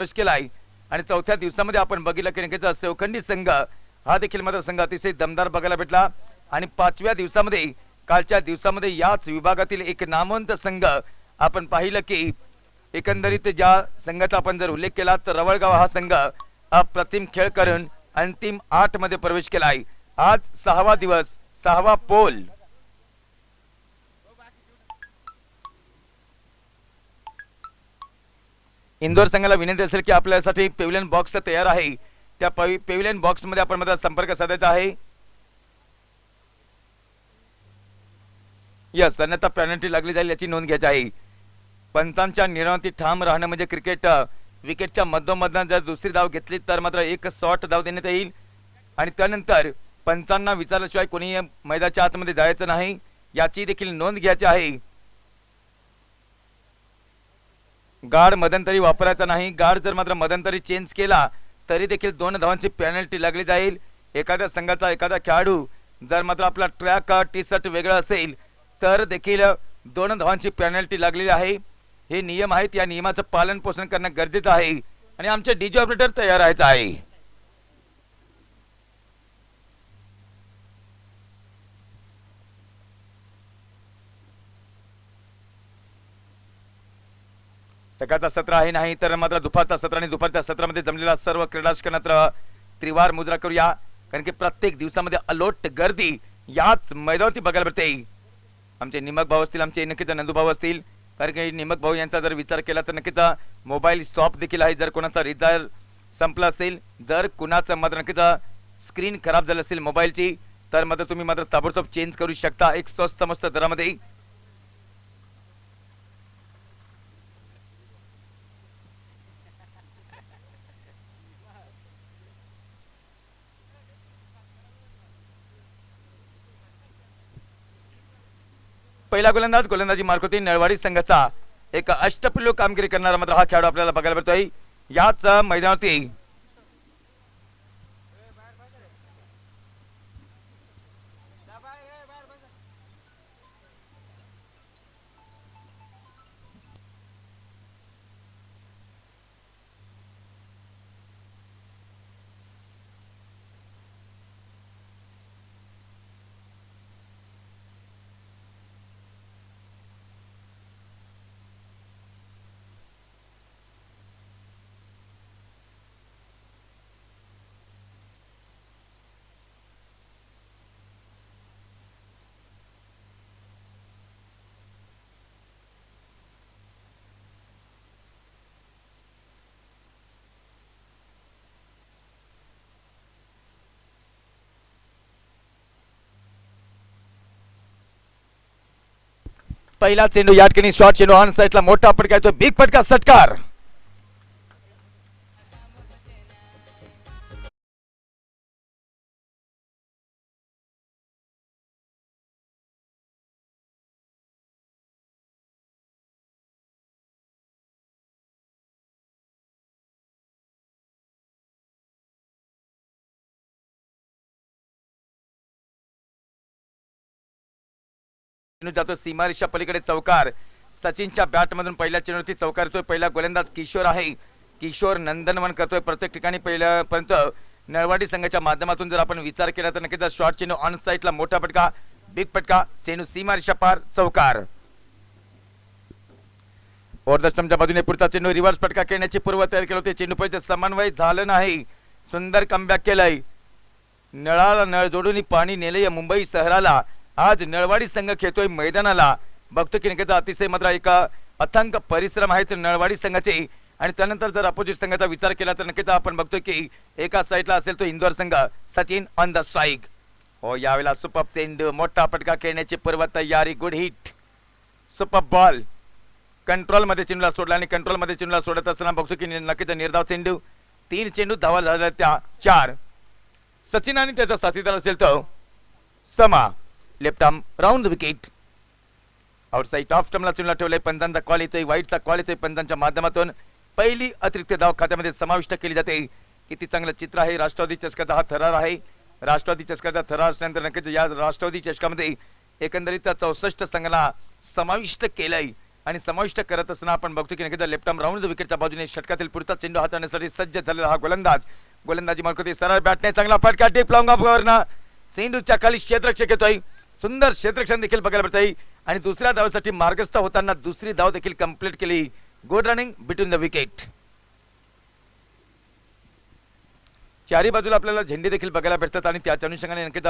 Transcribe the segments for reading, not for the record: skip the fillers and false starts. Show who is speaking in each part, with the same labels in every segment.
Speaker 1: प्रवेश केलाय आणि चौथ्या दिवसामध्ये आपण बघितलं की नक्कीच सेवखंडी संघ हा देखील मात्र संघ अतिशय दमदार बघायला भेटला आणि पाचव्या दिवसामध्ये कालच्या दिवसामध्ये याच विभागातील एक नामवंत संघ आपण पाहिलं की एकंदरीत ज्या संघाचा आपण जर उल्लेख केला तर रवळगाव हा संघ अप्रतिम खेळ करून अंतिम 8 मध्ये प्रवेश केलाय। आज 6वा दिवस 6वा पोल। इंदोर संघाला विनंती असेल की आपल्यासाठी पेव्हिलियन बॉक्स तयार आहे, त्या पेव्हिलियन बॉक्स मध्ये आपण माझा संपर्क साधायचा आहे। यस, अन्यथा पेनल्टी लागली जाईल याची नोंद घ्यायची आहे। पंचांच्या निर्णयावरती ठाम राहणं म्हणजे क्रिकेट विकेटच्या मधोमधून जर दुसरी धाव घेतली तर मात्र एक शॉट धाव देण्यात येईल आणि त्यानंतर पंचांना विचारल्याशिवाय कोणी मैदानाच्या आतमध्ये जायचं नाही याची देखील नोंद घ्यायची आहे। गार्ड मध्यंतरी वापरायचा नाही, गार्ड जर मात्र मध्यंतरी चेंज केला तरी देखील 2 धावांची पेनल्टी लागली जाईल। एखाद्या संघाचा एखादा खेळाडू जर मात्र आपला ट्रॅक टी शर्ट वेगळं असेल तर देखील 2 धावांची पेनल्टी लागलेली आहे। हे नियम आहेत, या नियमाचं पालन पोषण करणं गरजेचं आहे आणि आमचे डीजे ऑपरेटर तयार राहायचं आहे। सकाळचा सत्र आहे नाही तर मात्र दुपारचा सत्र आणि दुपारच्या सत्रामध्ये जमलेला सर्व क्रीडाक्षणात त्रिवार मुद्रा करूया, कारण की प्रत्येक दिवसामध्ये अलोट गर्दी याच मैदानावरती बघायला मिळते। आमचे निमक भाऊ असतील, आमचे नक्कीच नंदू भाऊ असतील, कारण की निमक भाऊ यांचा जर विचार केला तर नक्कीच मोबाईल शॉप देखील आहे। जर कोणाचा रिचार्ज संपला असेल, जर कुणाचं मात्र नक्कीच स्क्रीन खराब झाली असेल मोबाईलची तर मात्र तुम्ही मात्र ताबडतोब चेंज करू शकता एक स्वस्त मस्त दरामध्ये। पहिला गोलंदाजी मार्क नळवाडी संघाचा एक अष्टपैलू कामगिरी करणारा मात्र हा खेळाडू आपल्याला बघायला मिळतोय याच मैदानावरती। पहिला चेंडू या ठिकाणी शॉट चेंडू ऑन साइडला मोठा फटका येतो, बिग फटका षटकार। जातो सीमारेषा पलीकडे चौकार, सचिनच्या बॅट मधून पहिल्या चेंडूवरती चौकार येतोय। पहिला गोलंदाज किशोर आहे, किशोर नंदनवन करतोय प्रत्येक ठिकाणी पहिल्यापर्यंत। नळवाडी संघाच्या माध्यमातून जर आपण विचार केला तर नक्कीच शॉर्ट चेंडू ऑन साइडला मोठा फटका, बिग फटका, चेंडू सीमारेषा पार, चौकार। ओव्हर द स्टंपच्या बाजूने पुढचा चेंडू रिव्हर्स फटका खेळण्याची पूर्व तयारी केली होती, चेंडू पहिले समन्वय झालं नाही, सुंदर कमबॅक केलंय। नळाला नळ जोडून पाणी नेलंय मुंबई शहराला। आज नळवाडी संघ खेळतोय मैदानाला, बघतो की नक्कीच अतिशय मात्र एक अथंग परिश्रम आहेत नळवाडी संघाचे। आणि त्यानंतर जर अपोजिट संघाचा विचार केला तर नक्कीच आपण बघतोय की एका साइडला असेल तो इंदोर संघ, सचिन ऑन द स्ट्राइक। हो, यावेळेला सुपर चेंडू, मोठा फटका खेळण्याची पूर्व तयारी, good hit, super ball. Control मध्ये चेंडूला सोडला आणि कंट्रोल मध्ये चेंडूला सोडत असताना बघतो की नक्कीच निर्धाव चेंडू, 3 चेंडू धावा झाल्या त्या 4। सचिन आणि त्याचा साथीदार असेल तो समा, left arm round the wicket, outside off स्टंपला चेंडूला ठेवलंय। पंचांचा कॉल येतोय, वाईटचा कॉल येतोय पंचांच्या माध्यमातून। पहिली अतिरिक्त धाव खात्यामध्ये समाविष्ट केली जाते। किती चांगलं चित्र आहे, राष्ट्रवादी चषकाचा हा थरार आहे। राष्ट्रवादी चषकाचा थरार असल्यानंतर नक्कीच या राष्ट्रवादी चषकामध्ये एकंदरीत 64 संघाला समाविष्ट केलंय आणि समाविष्ट करत असताना आपण बघतो की नक्कीच लेफ्ट आर्म राऊंड विकेटच्या बाजूने षटकातील पुढचा चेंडू हाताळण्यासाठी सज्ज झालेला हा गोलंदाज गोलंदाजी मार्ग सरळ बॅटने चांगला फटका डीप लॉंग ऑफ वरना चेंडूच्या खाली क्षेत्ररक्षक येतोय सुंदर क्षेत्ररक्षण देखील बघायला मिळतंय आणि दुसऱ्या धावासाठी मार्गस्थ होताना दुसरी धाव देखील कंप्लीट केली good running between the wicket चारी बाजूला आपल्याला झेंडे देखील बघायला भेटतात आणि त्याच्या अनुषंगाने नक्कीच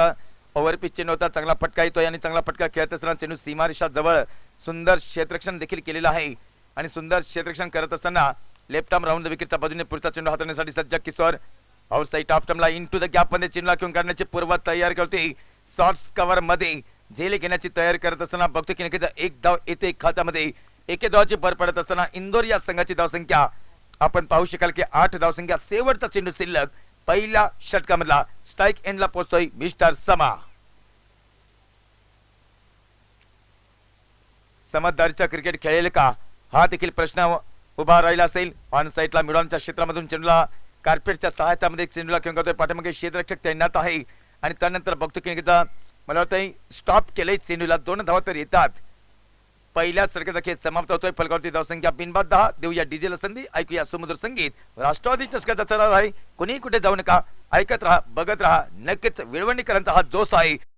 Speaker 1: ओव्हर पिच चेंडू होता चांगला फटका येतोय आणि चांगला फटका खेळत असताना चेंडू सीमारेषा जवळ सुंदर क्षेत्ररक्षण देखील केलेलं आहे आणि सुंदर क्षेत्ररक्षण करत असताना लेफ्ट आर्म राऊंड द विकेटच्या बाजूने पुढचा चेंडू हाताळण्यासाठी सज्ज किशोर आउटसाइड ऑफ स्टंपला इनटू द गॅप मध्ये चेंडूला घेऊन करण्याची पूर्व तयार करते शॉर्ट्स कव्हर मध्ये झेल घेण्याची तयारी करत असताना बघतो की नक्कीच एक धाव येते खात्यामध्ये एके धावाची भर पडत असताना इंदोर या संघाची धावसंख्या आपण पाहू शकाल की 8 धावसंख्या शेवटचा चेंडू शिल्लक पहिल्या षटकामधला स्ट्राइक एंडला पोहोचतोय मिस्टर समा समजदारीचा क्रिकेट खेळेल का हा देखील प्रश्न उभा राहिला असेल ऑन साइडला मिडॉनच्या क्षेत्रामधून चेंडूला कार्पेटच्या सहायतामध्ये चेंडूला घेऊन करतोय पाठीमागे क्षेत्ररक्षक तैनात आहे आणि त्यानंतर बघतो की मला वाटतं स्टॉप केले चेंडूला 2 धावा तर येतात पहिल्या षटकाचा खेळ समाप्त होतोय फलकावरती धावसंख्या बिनबाद 10 देऊया डीजेला संधी ऐकूया सुमधुर संगीत राष्ट्रवादी चषकाचा चढाव आहे कुणी कुठे जाऊ नका ऐकत राहा बघत राहा नक्कीच विळवणीकरांचा हा जोश आहे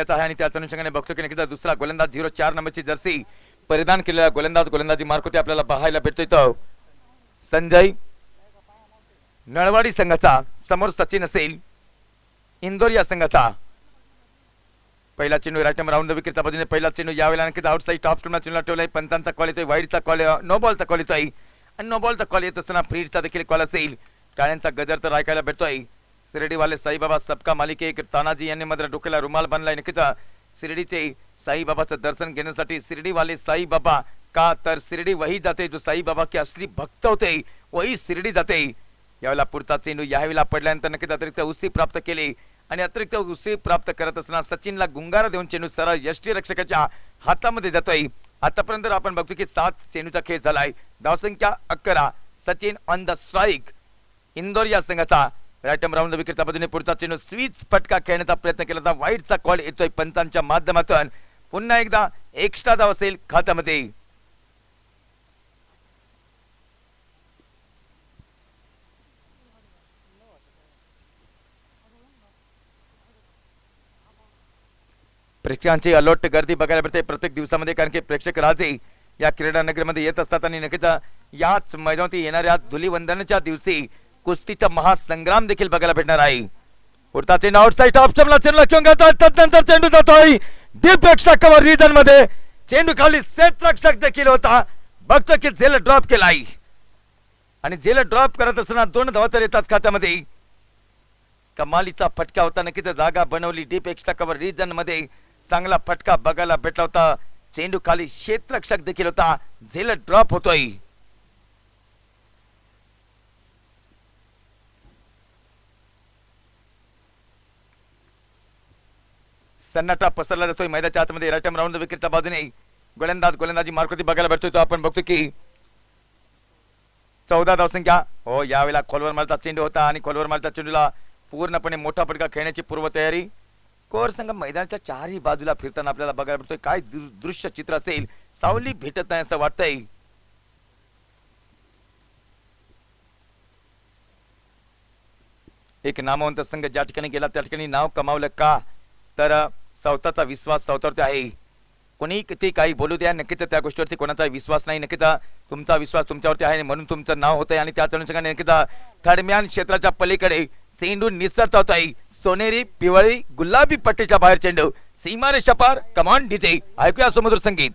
Speaker 1: आहे आणि त्याच अनुषंगाने बघतो की नक्कीच दुसरा गोलंदाज 04 नंबरची जर्सी परिधान केलेला गोलंदाजी मार्क होते आपल्याला पाहायला भेटतोय तो संजय नळवाडी संघाचा समोर सचिन असेल इंदोर या संघाचा पहिला चेंडू राईट राऊंड द विकेटच्या बाजूने पहिला चेंडू यावेळेला नक्कीच आउटसाइड टॉप स्टंपला चेंडूला ठेवलाय पंचांचा कॉल येतोय वाईडचा कॉल नो बॉलचा कॉल येतोय आणि नो बॉलचा कॉल येत असताना फ्रीडचा देखील कॉल असेल टाळ्यांचा गजर तर ऐकायला भेटतोय शिर्डीवाले साईबाबा सबका मालिक एक तानाजी यांनी मात्र डोक्याला रुमाल बांधलाय नक्कीच शिर्डीचे साईबाबाचं दर्शन घेण्यासाठी शिर्डीवाले साईबाबा का तर शिर्डी वही जाते जो साईबाबा के असली भक्त होते वही शिर्डी जाते यावेळेला पुढचा चेंडू यावेळेला पडल्यानंतर नक्कीच अतिरिक्त उसी प्राप्त केली आणि अतिरिक्त उसी प्राप्त करत असताना सचिनला गुंगारा देऊन चेंडू सरळ यष्टीरक्षकाच्या हातामध्ये जातोय आतापर्यंत आपण बघतो की 7 चेंडूचा खेळ झालाय धावसंख्या 11 Sachin on the strike Indore या संघाचा राईट राऊंड द विकेटच्या बाजूने पुढचा चेंडू स्वीच फटका खेळण्याचा प्रयत्न केला होता वाईडचा कॉल येतोय पंचांच्या माध्यमातून पुन्हा एकदा एक्स्ट्रा धाव असेल खात्यामध्ये प्रेक्षकांची अलोट गर्दी बघायला मिळते प्रत्येक दिवसामध्ये कारण की प्रेक्षक राजे या क्रीडा नगरीमध्ये येत असतात आणि नक्कीच याच मैदानावरती येणाऱ्या धुलीवंदनाच्या दिवशी कुस्तीचा महासंग्राम देखील बघायला भेटणार आहे पुढचा चेंडू आउटसाइड ऑफ स्टंपला चेंडूला घेऊन जातात त्यानंतर चेंडू जातोय डीप एक्स्ट्रा कव्हर रिजन मध्ये चेंडू खाली सेट रक्षक देखील होता बघतो की झेल ड्रॉप केलाय आणि झेल ड्रॉप करत असताना 2 धावा तर येतात खात्यामध्ये कमालीचा फटका होता नक्कीच जागा बनवली डीप एक्स्ट्रा कव्हर रिजन मध्ये चांगला फटका बघायला भेटला होता चेंडू खाली क्षेत्ररक्षक देखील होता झेल ड्रॉप होतोय सन्नाटा पसरला जातोय मैदानाच्या आतमध्ये राईट राऊंड विकेटच्या बाजूने गोलंदाजी मार्कोती बघायला भेटतोय तो आपण बघतो की 14 धावसंख्या हो यावेळेला खोलवर मारचा चेंडू होता आणि खोलवर मारचा चेंडूला पूर्णपणे मोठा फटका खेळण्याची पूर्वतयारी कोर संघ मैदानाच्या चारही बाजूला फिरताना आपल्याला बघायला भेटतोय काय दृश्य चित्र असेल सावली भेटत नाही असं वाटतंय एक नामवंत संघ ज्या ठिकाणी गेला त्या ठिकाणी नाव कमावलं का तर स्वतःचा विश्वास स्वतःवरती आहे कोणी किती काही बोलू द्या नक्कीच त्या गोष्टीवरती कोणाचा विश्वास नाही नक्कीच तुमचा विश्वास तुमच्यावरती आहे म्हणून तुमचं नाव होतंय आणि त्याच अनुषंगाने नक्कीच थर्डम्यान क्षेत्राच्या पलीकडे चेंडू निसरता होत आहे सोनेरी पिवळी गुलाबी पट्टीच्या बाहेर चेंडू सीमारेषा पार कमान डीजे ऐकूया सुमधुर संगीत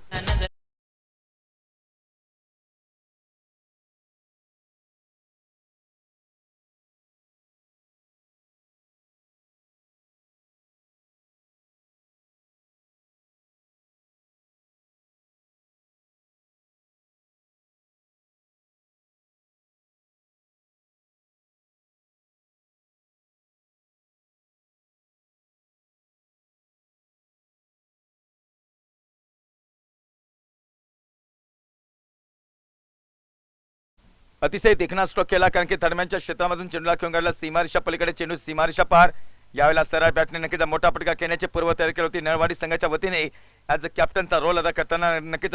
Speaker 1: अतिशय देखणा स्ट्रोक केला, कारण की दरम्यानच्या क्षेत्रामधून चेंडूला खेळून काढला सीमारेषा पलीकडे, चेंडू सीमारेषा पार. यावेळेला सरळ बॅटने नक्कीच मोठा फटका खेळण्याची पूर्व तयारी केली होती नळवाडी संघाच्या वतीने. ॲज अ कॅप्टनचा रोल अदा करताना नक्कीच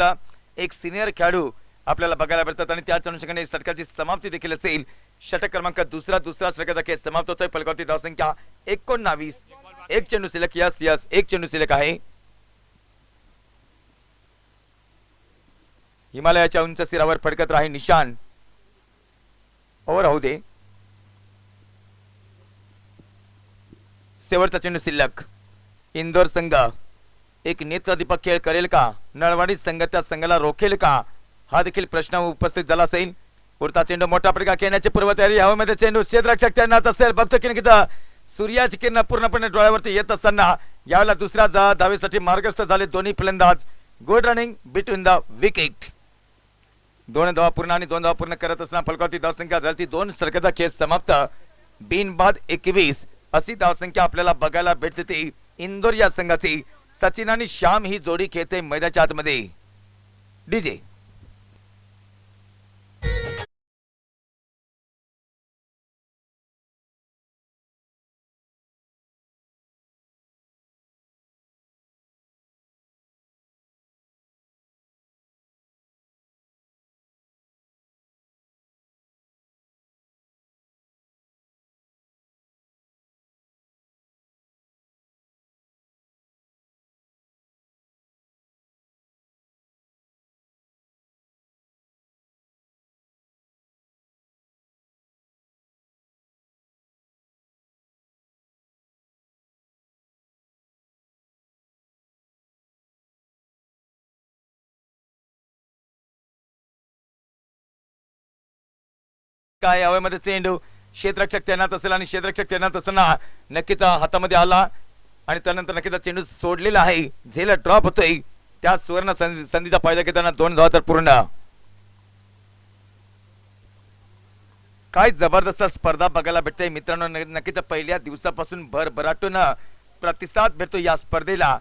Speaker 1: एक सिनियर खेळाडू आपल्याला बघायला मिळतात आणि त्याच अनुषंगाने षटकाची समाप्ती देखील असेल. षटक क्रमांक दुसरा षटकाचा खेळ समाप्त होतोय. फलकावरती धावसंख्या 19. एक चेंडू शिल्लक. यस एक चेंडू शिल्लक आहे. हिमालयाच्या उंच सिरावर फडकत राही निशान. ओव्हर होऊ दे. शेवटचा चेंडू शिल्लक. इंदोर संघ एक नेत्रदीपक खेळ करेल का? नळवाडी संघ त्या संघाला रोखेल का? हा देखील प्रश्न उपस्थित झाला असेल. पुढचा चेंडू मोठा फटका खेळण्याची पूर्वतयारी. हवेमध्ये चेंडू क्षेत्ररक्षक तैनात असेल. बघतो की सूर्याची किरण पूर्णपणे डोळ्यावरती येत असताना यावेळेला दुसऱ्या धावेसाठी मार्गस्थ झाले दोन्ही फलंदाज. Good running between the wicket. 2 धावा पूर्ण आणि 2 धावा पूर्ण करत असताना फलकावरती धावसंख्या झाली 2 षटकाचा खेळ समाप्त. बिनबाद 21 अशी धावसंख्या आपल्याला बघायला भेटते. इंदोर या संघाची सचिन आणि श्याम ही जोडी खेळते मैदानाच्या आतमध्ये. डीजे काय हवेमध्ये चेंडू क्षेत्ररक्षक तैनात असेल आणि क्षेत्ररक्षक तैनात असताना नक्कीच हातामध्ये आला आणि त्यानंतर नक्कीच चेंडू सोडलेला आहे. झेल ड्रॉप होतोय. त्या सुवर्ण संधीचा फायदा घेताना 2 धावा तर पूर्ण. काय जबरदस्त स्पर्धा बघायला भेटते मित्रांनो. नक्कीच पहिल्या दिवसापासून भरभराटून प्रतिसाद भेटतो या स्पर्धेला.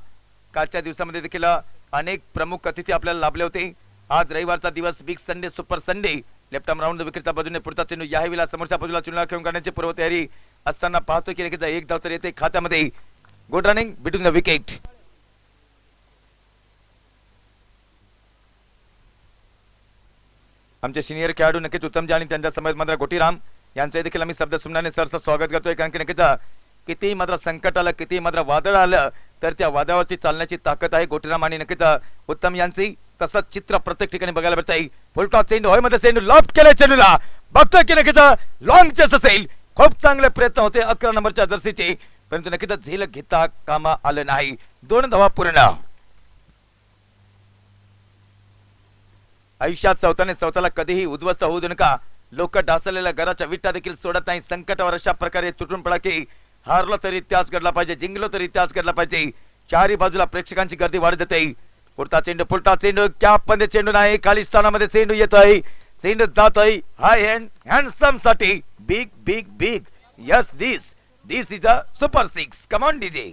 Speaker 1: कालच्या दिवसामध्ये देखील अनेक प्रमुख अतिथी आपल्याला लाभले होते. आज रविवारचा दिवस, big Sunday, super Sunday. Left arm round विकेटच्या बाजूने पुढचा चेंडू या वेळेला समोरच्या बाजूला चेंडूला खेळून काढण्याची पूर्व तयारी असताना पाहतो की एक धाव तर येते खात्यामध्ये. Good running between the wicket. आमचे सिनियर खेळाडू नक्कीच उत्तमजी आणि त्यांच्या समवेत मात्र गोटीराम यांचे देखील आम्ही शब्द सुमनाने सरचं स्वागत करतोय. कारण की नक्कीच किती मात्र संकट आलं, किती मात्र वादळ आलं तर त्या वादळावरती चालण्याची ताकद आहे गोटीराम आणि नक्कीच उत्तम यांची. तसंच चित्र प्रत्येक ठिकाणी बघायला भेटत आहे. फुलटॉस चेंडू होय मध्ये चेंडू लॉफ्ट केले चेंडूला. बघतोय की नक्कीच लॉंग चेस असेल. खूप चांगले प्रयत्न होते 11 नंबरच्या जर्सीचे, परंतु नक्कीच झेल घेता कामा आलं नाही. 2 धावा पूर्ण. आयुष्यात स्वतःला कधीही उद्ध्वस्त होऊ देऊ नका. लोक ढासळलेल्या घराच्या विटा देखील सोडत नाही. संकटावर अशा प्रकारे तुटून पडा की हारलो तरी इतिहास घडला पाहिजे, जिंकलो तरी इतिहास घडला पाहिजे. चारही बाजूला प्रेक्षकांची गर्दी वाढत जाते. पुढचा चेंडू कॅप मध्ये चेंडू नाही, खाली स्थानामध्ये चेंडू येत आहे. चेंडू जात आहे हाय हँडसम साठी. Big big big. Yes this is a super 6. Come on DJ.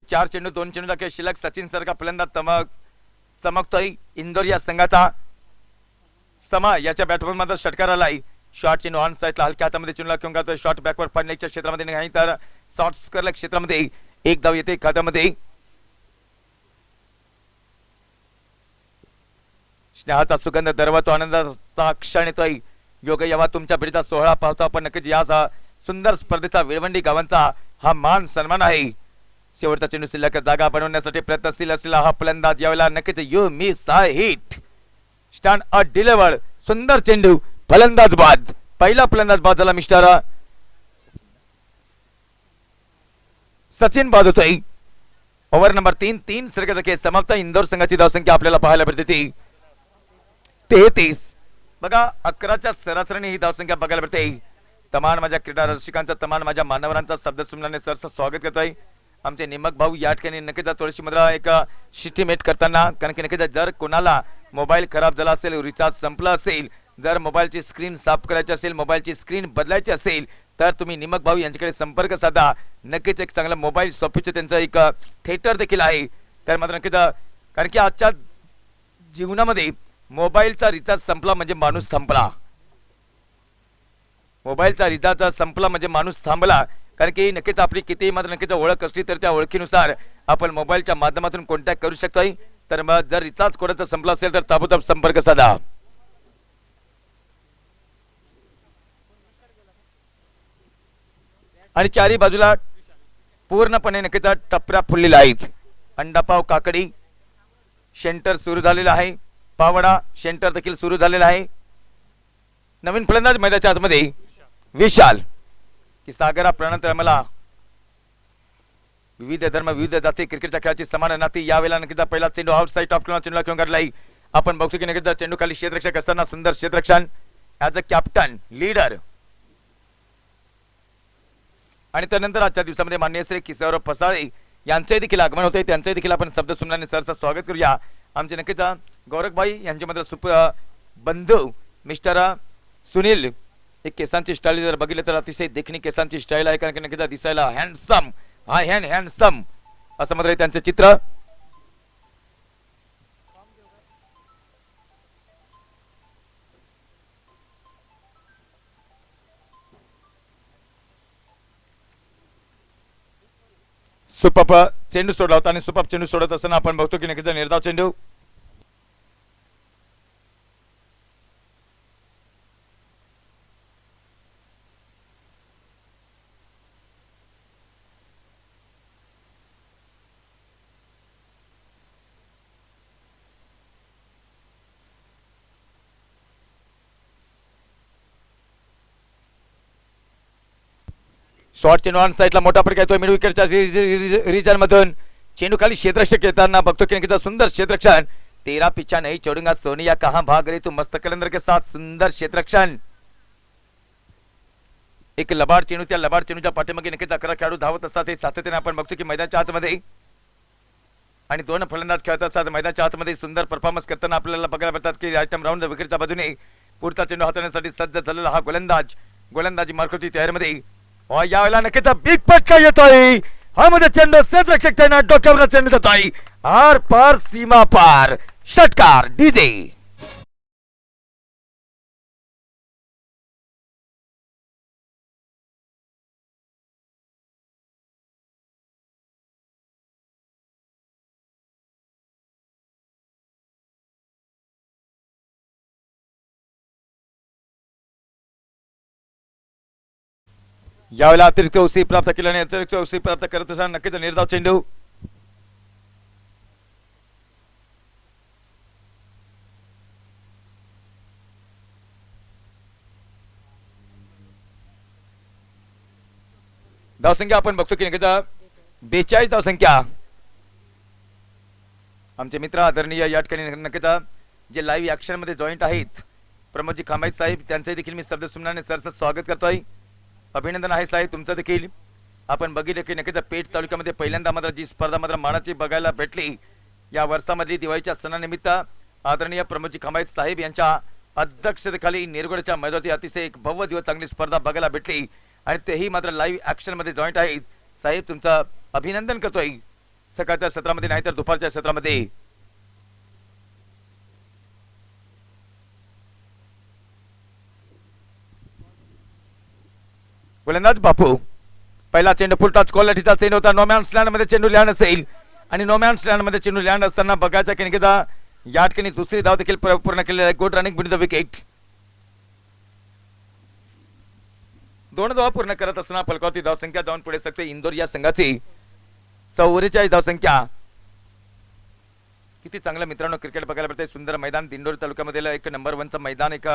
Speaker 1: चार चेंडू 2 चेंडू खेळ शिल्लक. सचिन सारखा फलंदाज चमकतोय इंदोर या संघाचा. समा याच्या बॅटबॉल मध्ये षटकार आलाय. शॉर्ट चेंडू ऑन साइडला हलक्या हातामध्ये चेंडूला घेऊन जातोय. शॉर्ट बॅकवर्ड पडण्याच्या क्षेत्रामध्ये नाही तर शॉर्ट स्करला क्षेत्रामध्ये 1 धाव येते खात्यामध्ये. स्नेहाचा सुगंध दरवतो, आनंदाचा क्षण येतोय. योग यावा तुमच्या भेटीचा सोहळा पाहतो आपण. नक्कीच या सुंदर स्पर्धेचा विळवंडी गावांचा हा मान सन्मान आहे. शेवटचा चेंडू शिल्लक जागा बनवण्यासाठी प्रयत्नशील असलेला हा फलंदाज यावेळेला नक्कीच you miss a hit. Stand a delivered. सुंदर चेंडू. फलंदाज बाद. पहिला फलंदाज बाद झाला मिस्टर सचिन बाद होतोय. ओव्हर नंबर 3 षटकाचा खेळ समाप्त. इंदोर संघाची धावसंख्या आपल्याला पाहायला भेटते ती 33. बघा 11च्या सरासरीने ही धावसंख्या बघायला मिळते. तमाम माझ्या क्रीडा रसिकांचा, तमाम माझ्या मान्यवरांचा शब्द सुमनाने सरचं स्वागत करतोय. आमचे निमक भाऊ या ठिकाणी नक्कीच थोडीशी मला एक शिस्टिमेट करताना, कारण की नक्कीच जर कोणाला मोबाईल खराब झाला असेल, रिचार्ज संपला असेल, जर मोबाईलची स्क्रीन साफ करायची असेल, मोबाईलची स्क्रीन बदलायची असेल, तर तुम्ही निमक भाऊ यांच्याकडे संपर्क साधा. नक्कीच एक चांगला मोबाईल शॉपीचं त्यांचं एक थिएटर देखील आहे. तर मात्र नक्कीच कारण की आजच्या जीवनामध्ये मोबाईलचा रिचार्ज संपला म्हणजे माणूस थांबला. मोबाईलचा रिचार्ज संपला म्हणजे माणूस थांबला. कारण की नक्कीच आपली कितीही मात्र नक्कीच ओळख असली तर त्या ओळखीनुसार आपण मोबाईलच्या माध्यमातून कॉन्टॅक्ट करू शकतोय. तर मग जर रिचार्ज कोणाचा संपला असेल तर ताबडतोब संपर्क साधा. आणि चारी बाजूला पूर्णपणे नक्कीच टपऱ्या फुललेल्या आहेत. अंडापाव काकडी सेंटर सुरू झालेला आहे. पावडा सेंटर देखील सुरू झालेला आहे. नवीन फलंदाज मैदानाच्या आतमध्ये विशाल की सागरा प्रणत मला विविध धर्म विविध जाती क्रिकेटच्या खेळाची समान नाती. यावेळेला नक्कीच पहिला चेंडू आउटसाइड ऑफ चेंडूला घेऊन काढलाय. आपण बघतो की नक्कीच चेंडू खाली क्षेत्ररक्षक असताना सुंदर क्षेत्ररक्षण ऍज अ कॅप्टन लीडर. आणि त्यानंतर आजच्या दिवसामध्ये माननीय श्री किशोर फसाळे यांचे देखील आगमन होते. त्यांचे देखील आपण शब्द सुमनाने सरचं स्वागत करूया. आमचे नक्कीच गौरखबाई यांच्यामध्ये बंधू मिस्टर सुनील. एक केसांची स्टाईल जर बघितलं तर अतिशय देखणी केसांची स्टाईल आहे. कारण की नक्कीच दिसायला हँडसम हँडसम असं मात्र त्यांचं चित्र. सुपप चेंडू सोडला होता आणि सुपप चेंडू सोडत असताना आपण बघतो की नक्कीच निर्धाव चेंडू. शॉर्ट चेंडू ऑन साईडला मोठा फटका येतोय मिड विकेटच्या रिजन मधून. चेंडू खाली क्षेत्ररक्षक येताना बघतो की नक्कीच सुंदर क्षेत्ररक्षण. 13 पिछा नहीं छोड़ूंगा सोनिया कहां भाग रही तू मस्त कलंदर के साथ सुंदर क्षेत्ररक्षण. एक लबाड चेंडू, त्या लबाड चेंडूच्या पाठीमागे नक्कीच 11 खेळाडू धावत असतात. हे सातत्याने आपण बघतो की मैदानाच्या आतमध्ये आणि 2 फलंदाज खेळत असतात. मैदानाच्या आतमध्ये सुंदर परफॉर्मन्स करताना आपल्याला बघायला मिळतात की आयटम राऊंड विकेटच्या बाजूने पुढचा चेंडू हाताळण्यासाठी सज्ज झालेला हा गोलंदाजी मार्कोची तयारीमध्ये. यावेळेला नक्कीच बिग फटका येतोय. हा मध्ये चेंडू क्षेत्ररक्षक त्यांना डोक्यावर चेंडू जातोय आर पार सीमा पार. षटकार डीजे. यावेळेला अतिरिक्त उसी प्राप्त केल्याने अतिरिक्त उसी प्राप्त करत असताना नक्कीच निर्धाव चेंडू. धावसंख्या आपण बघतो की नक्कीच 42 धावसंख्या. आमचे मित्र आदरणीय या ठिकाणी नक्कीच जे लाईव्ह ऍक्शन मध्ये जॉईंट आहेत प्रमोदजी खांबाईत साहेब, त्यांचे देखील मी शब्द सुमनाने सरचं स्वागत करतोय. अभिनंदन आहे साहेब तुमचं देखील. आपण बघितलं की नक्कीच पेठ तालुक्यामध्ये पहिल्यांदा मात्र जी स्पर्धा मात्र मानाची बघायला भेटली या वर्षामधली दिवाळीच्या सणानिमित्त आदरणीय प्रमोदजी खांबाईत साहेब यांच्या अध्यक्षतेखाली निरगुडच्या मैदानात अतिशय एक भव्य दिवस चांगली स्पर्धा बघायला भेटली आणि तेही मात्र लाईव्ह ऍक्शन मध्ये जॉईंट आहेत. साहेब तुमचं अभिनंदन करतोय. सकाळच्या सत्रामध्ये नाही तर दुपारच्या सत्रामध्ये. गोलंदाज बापू पहिला चेंडू फुल टच क्वालिटीचा चेंडू होता. नोमॅन स्लँड मध्ये चेंडू लँड असेल आणि नोमॅन स्लँड मध्ये चेंडू लँड असताना बघायचा की या ठिकाणी दुसरी धाव देखील पूर्ण केलेली आहे. Good running between the wicket. 2 धावा पूर्ण करत असताना फलकावती धावसंख्या जाऊन पुढे सकते इंदोर या संघाची 44 धावसंख्या. किती चांगलं मित्रांनो क्रिकेट बघायला भेटतंय. सुंदर मैदान दिंडोरी तालुक्यामधील एक नंबर 1चं मैदान एक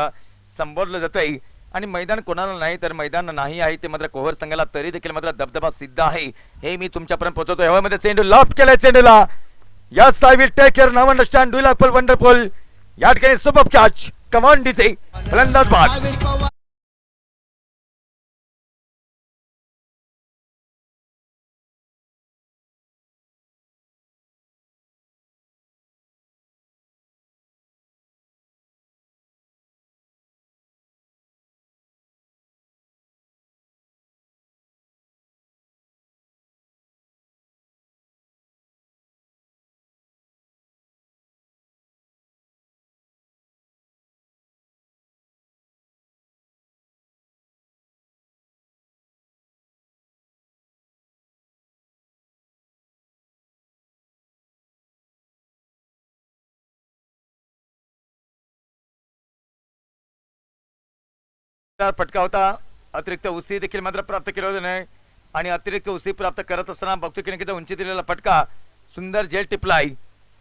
Speaker 1: संबोधलं जातंय आणि मैदान कोणाला नाही तर मैदान नाही आहे ते मात्र कोहर संघाला तरी देखील मात्र दबदबा सिद्ध आहे हे मी तुमच्यापर्यंत पोहोचवतो. हवेमध्ये चेंडू लॉफ्ट केलाय चेंडूला. Yes I will take care now understand do like wonderful. या ठिकाणी सुपर कॅच कमान डीजे फलंदाज बाद फटका होता. अतिरिक्त उसी देखील मात्र प्राप्त केला होता नाही आणि अतिरिक्त उसी प्राप्त करत असताना बघतो की नक्कीच उंची दिलेला फटका सुंदर जेल टिपलाय.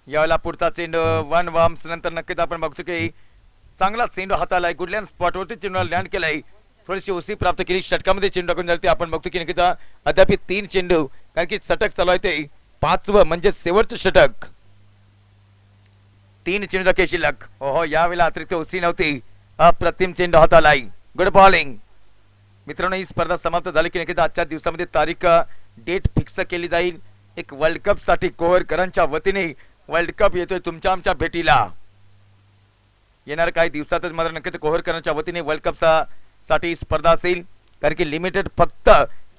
Speaker 1: यावेळेला पुढचा चेंडू वन वार्म्स नंतर नक्कीच आपण बघतो की चांगला चेंडू हाताला गुडलँड स्पॉटवरती चेंडूला लँड केलाय. थोडीशी उसी प्राप्त केली. षटकामध्ये चेंडू टाकून जाते. आपण बघतो की नक्कीच अद्याप 3 चेंडू कारण की षटक चालू आहे ते 5वं म्हणजे शेवटचं षटक. 3 चेंडू के शिल्लक. ओहो यावेळेला अतिरिक्त उसी नव्हती. अप्रतिम चेंडू हातालाय. Good bowling. मित्रांनो ही स्पर्धा समाप्त झाली की नक्कीच आजच्या दिवसामध्ये तारीख डेट फिक्स केली जाईल. एक वर्ल्ड कप साठी कोहरकरांच्या वतीने वर्ल्ड कप येतोय तुमच्या आमच्या भेटीला. येणार काही दिवसातच मात्र नक्कीच कोहरकरांच्या वतीने वर्ल्ड कप साठी स्पर्धा असेल कारण की लिमिटेड फक्त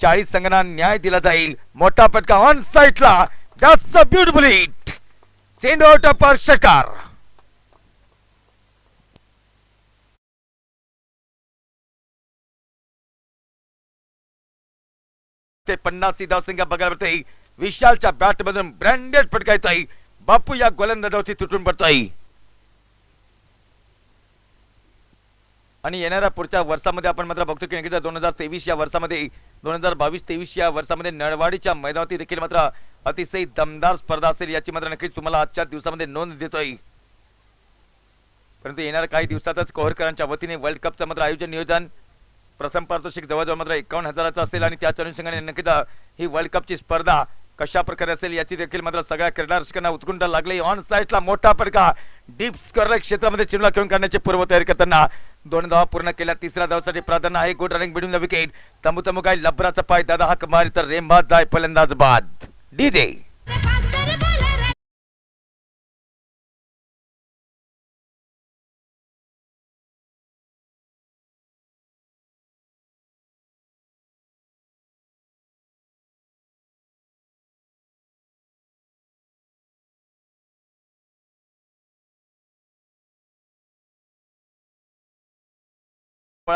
Speaker 1: 40 संघांना न्याय दिला जाईल. मोठा फटका ऑन साइडला. That's a beautiful hit. चेंडू आउट ऑफ पार्क षटकार. ते 50 धावसंख्या बघायला मिळते. विशालच्या बॅट मधून ब्रँडेड फटका येत आहे. बापू या गोलंदाजावरती तुटून पडतोय आणि येणाऱ्या पुढच्या वर्षामध्ये आपण मात्र बघतो की 2023 या वर्षामध्ये 2022-23 या वर्षामध्ये नळवाडीच्या मैदानावरती देखील मात्र अतिशय दमदार स्पर्धा असेल याची मात्र नक्कीच तुम्हाला आजच्या दिवसामध्ये नोंद देतोय. परंतु येणाऱ्या काही दिवसातच कोहरकरांच्या वतीने वर्ल्ड कपचं मात्र आयोजन नियोजन प्रथम पारितोषिक जवळजवळ मात्र 51,000 असेल आणि त्याच अनुषंगाने नक्कीच ही वर्ल्ड कपची स्पर्धा कशा प्रकारे असेल याची देखील मात्र सगळ्या क्रीडा रसिकांना उत्कंठा लागली. ऑन साइडला मोठा फटका डीप स्कोर क्षेत्रामध्ये चेंडूला खेळून काढण्याची पूर्वतयारी करताना 2 धावा पूर्ण केल्या. 3ऱ्या धावासाठी प्राधान्य आहे. Good running between the wicket. तंबू काय लबराचा पाय दादा हा कमारी तर रेंबाज जाय फलंदाज बाद. डीजे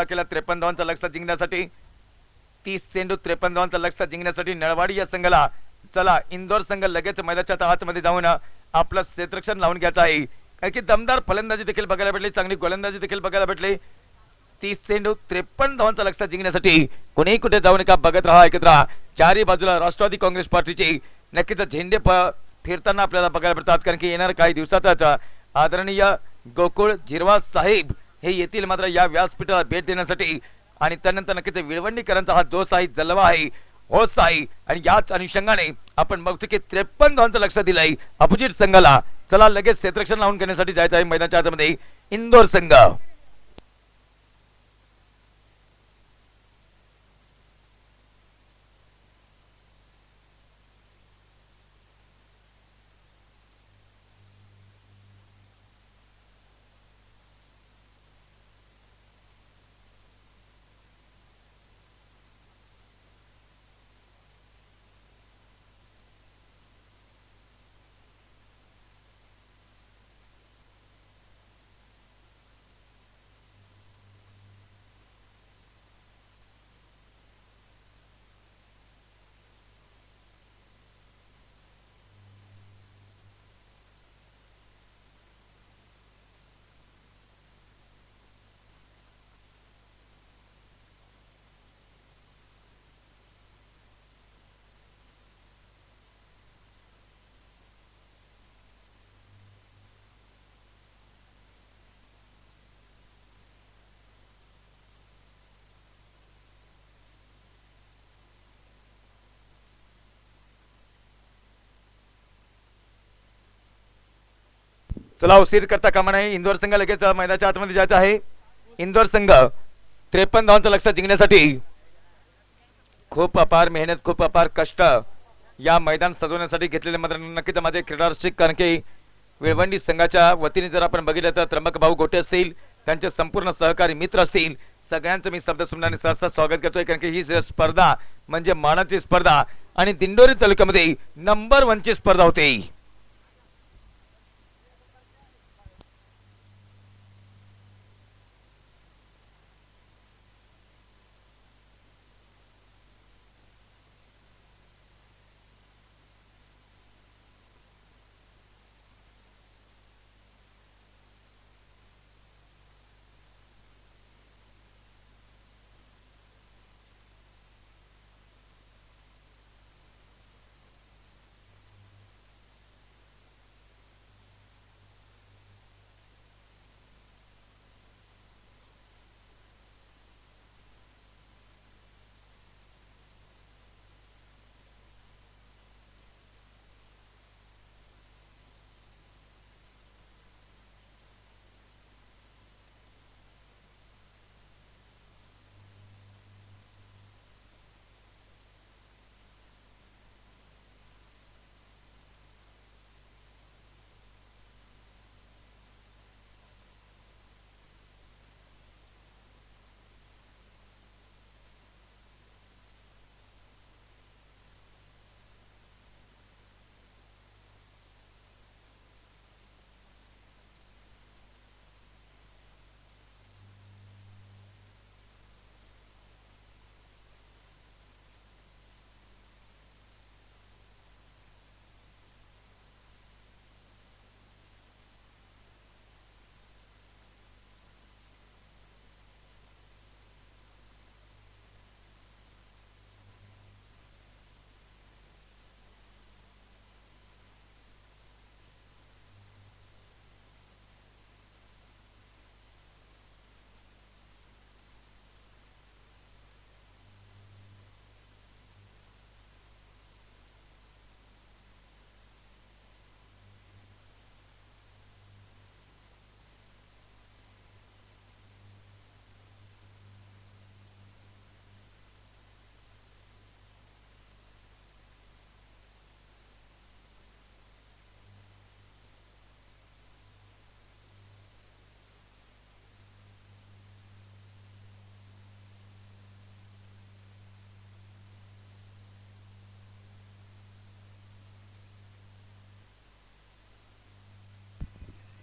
Speaker 1: केला 53 धावांचा लक्ष्य जिंकण्यासाठी. 30 चेंडू 53 धावांचा लक्ष्य जिंकण्यासाठी नळवाडी या संघाला चला इंदोर संघ लगेच मैदानाच्या आतमध्ये जाऊन आपलं क्षेत्ररक्षण लावून घ्यायचं आहे. कारण की दमदार फलंदाजी देखील बघायला भेटली. चांगली गोलंदाजी देखील बघायला भेटली. 30 चेंडू 53 धावांचा लक्ष्य जिंकण्यासाठी कोणी कुठे जाऊ नका. बघत राहा ऐकत राहा. चारही बाजूला राष्ट्रवादी काँग्रेस पार्टीचे नक्कीच झेंडे फिरताना आपल्याला बघायला भेटतात. कारण की येणार काही दिवसातच आदरणीय गोकुळ झिरवा साहेब हे येतील मात्र या व्यासपीठाला भेट देण्यासाठी आणि त्यानंतर नक्कीच विळवणीकरांचा हा जोश आहे जलवा आहे होस आहे आणि याच अनुषंगाने आपण बघतो की 53 धावांचं लक्ष दिलंय अपोजिट संघाला. चला लगेच क्षेत्ररक्षण लावून घेण्यासाठी जायचं आहे मैदानाच्या आतमध्ये इंदोर संघ. चला उशीर करता कामा नाही. इंदोर संघ लगेच मैदानाच्या आतमध्ये जायचं आहे. इंदोर संघ 53 धावांचं लक्ष जिंकण्यासाठी खूप अपार मेहनत, खूप अपार कष्ट या मैदान सजवण्यासाठी घेतलेले मात्र नक्कीच माझे क्रीडा रसिक. कारण की विळवंडी संघाच्या वतीने जर आपण बघितलं तर त्र्यंबक भाऊ गोटे असतील, त्यांचे संपूर्ण सहकारी मित्र असतील, सगळ्यांचं मी शब्द सुमनाने सहर्ष स्वागत करतोय. कारण की ही स्पर्धा म्हणजे मानाची स्पर्धा आणि दिंडोरी तालुक्यामध्ये नंबर 1 ची स्पर्धा होती.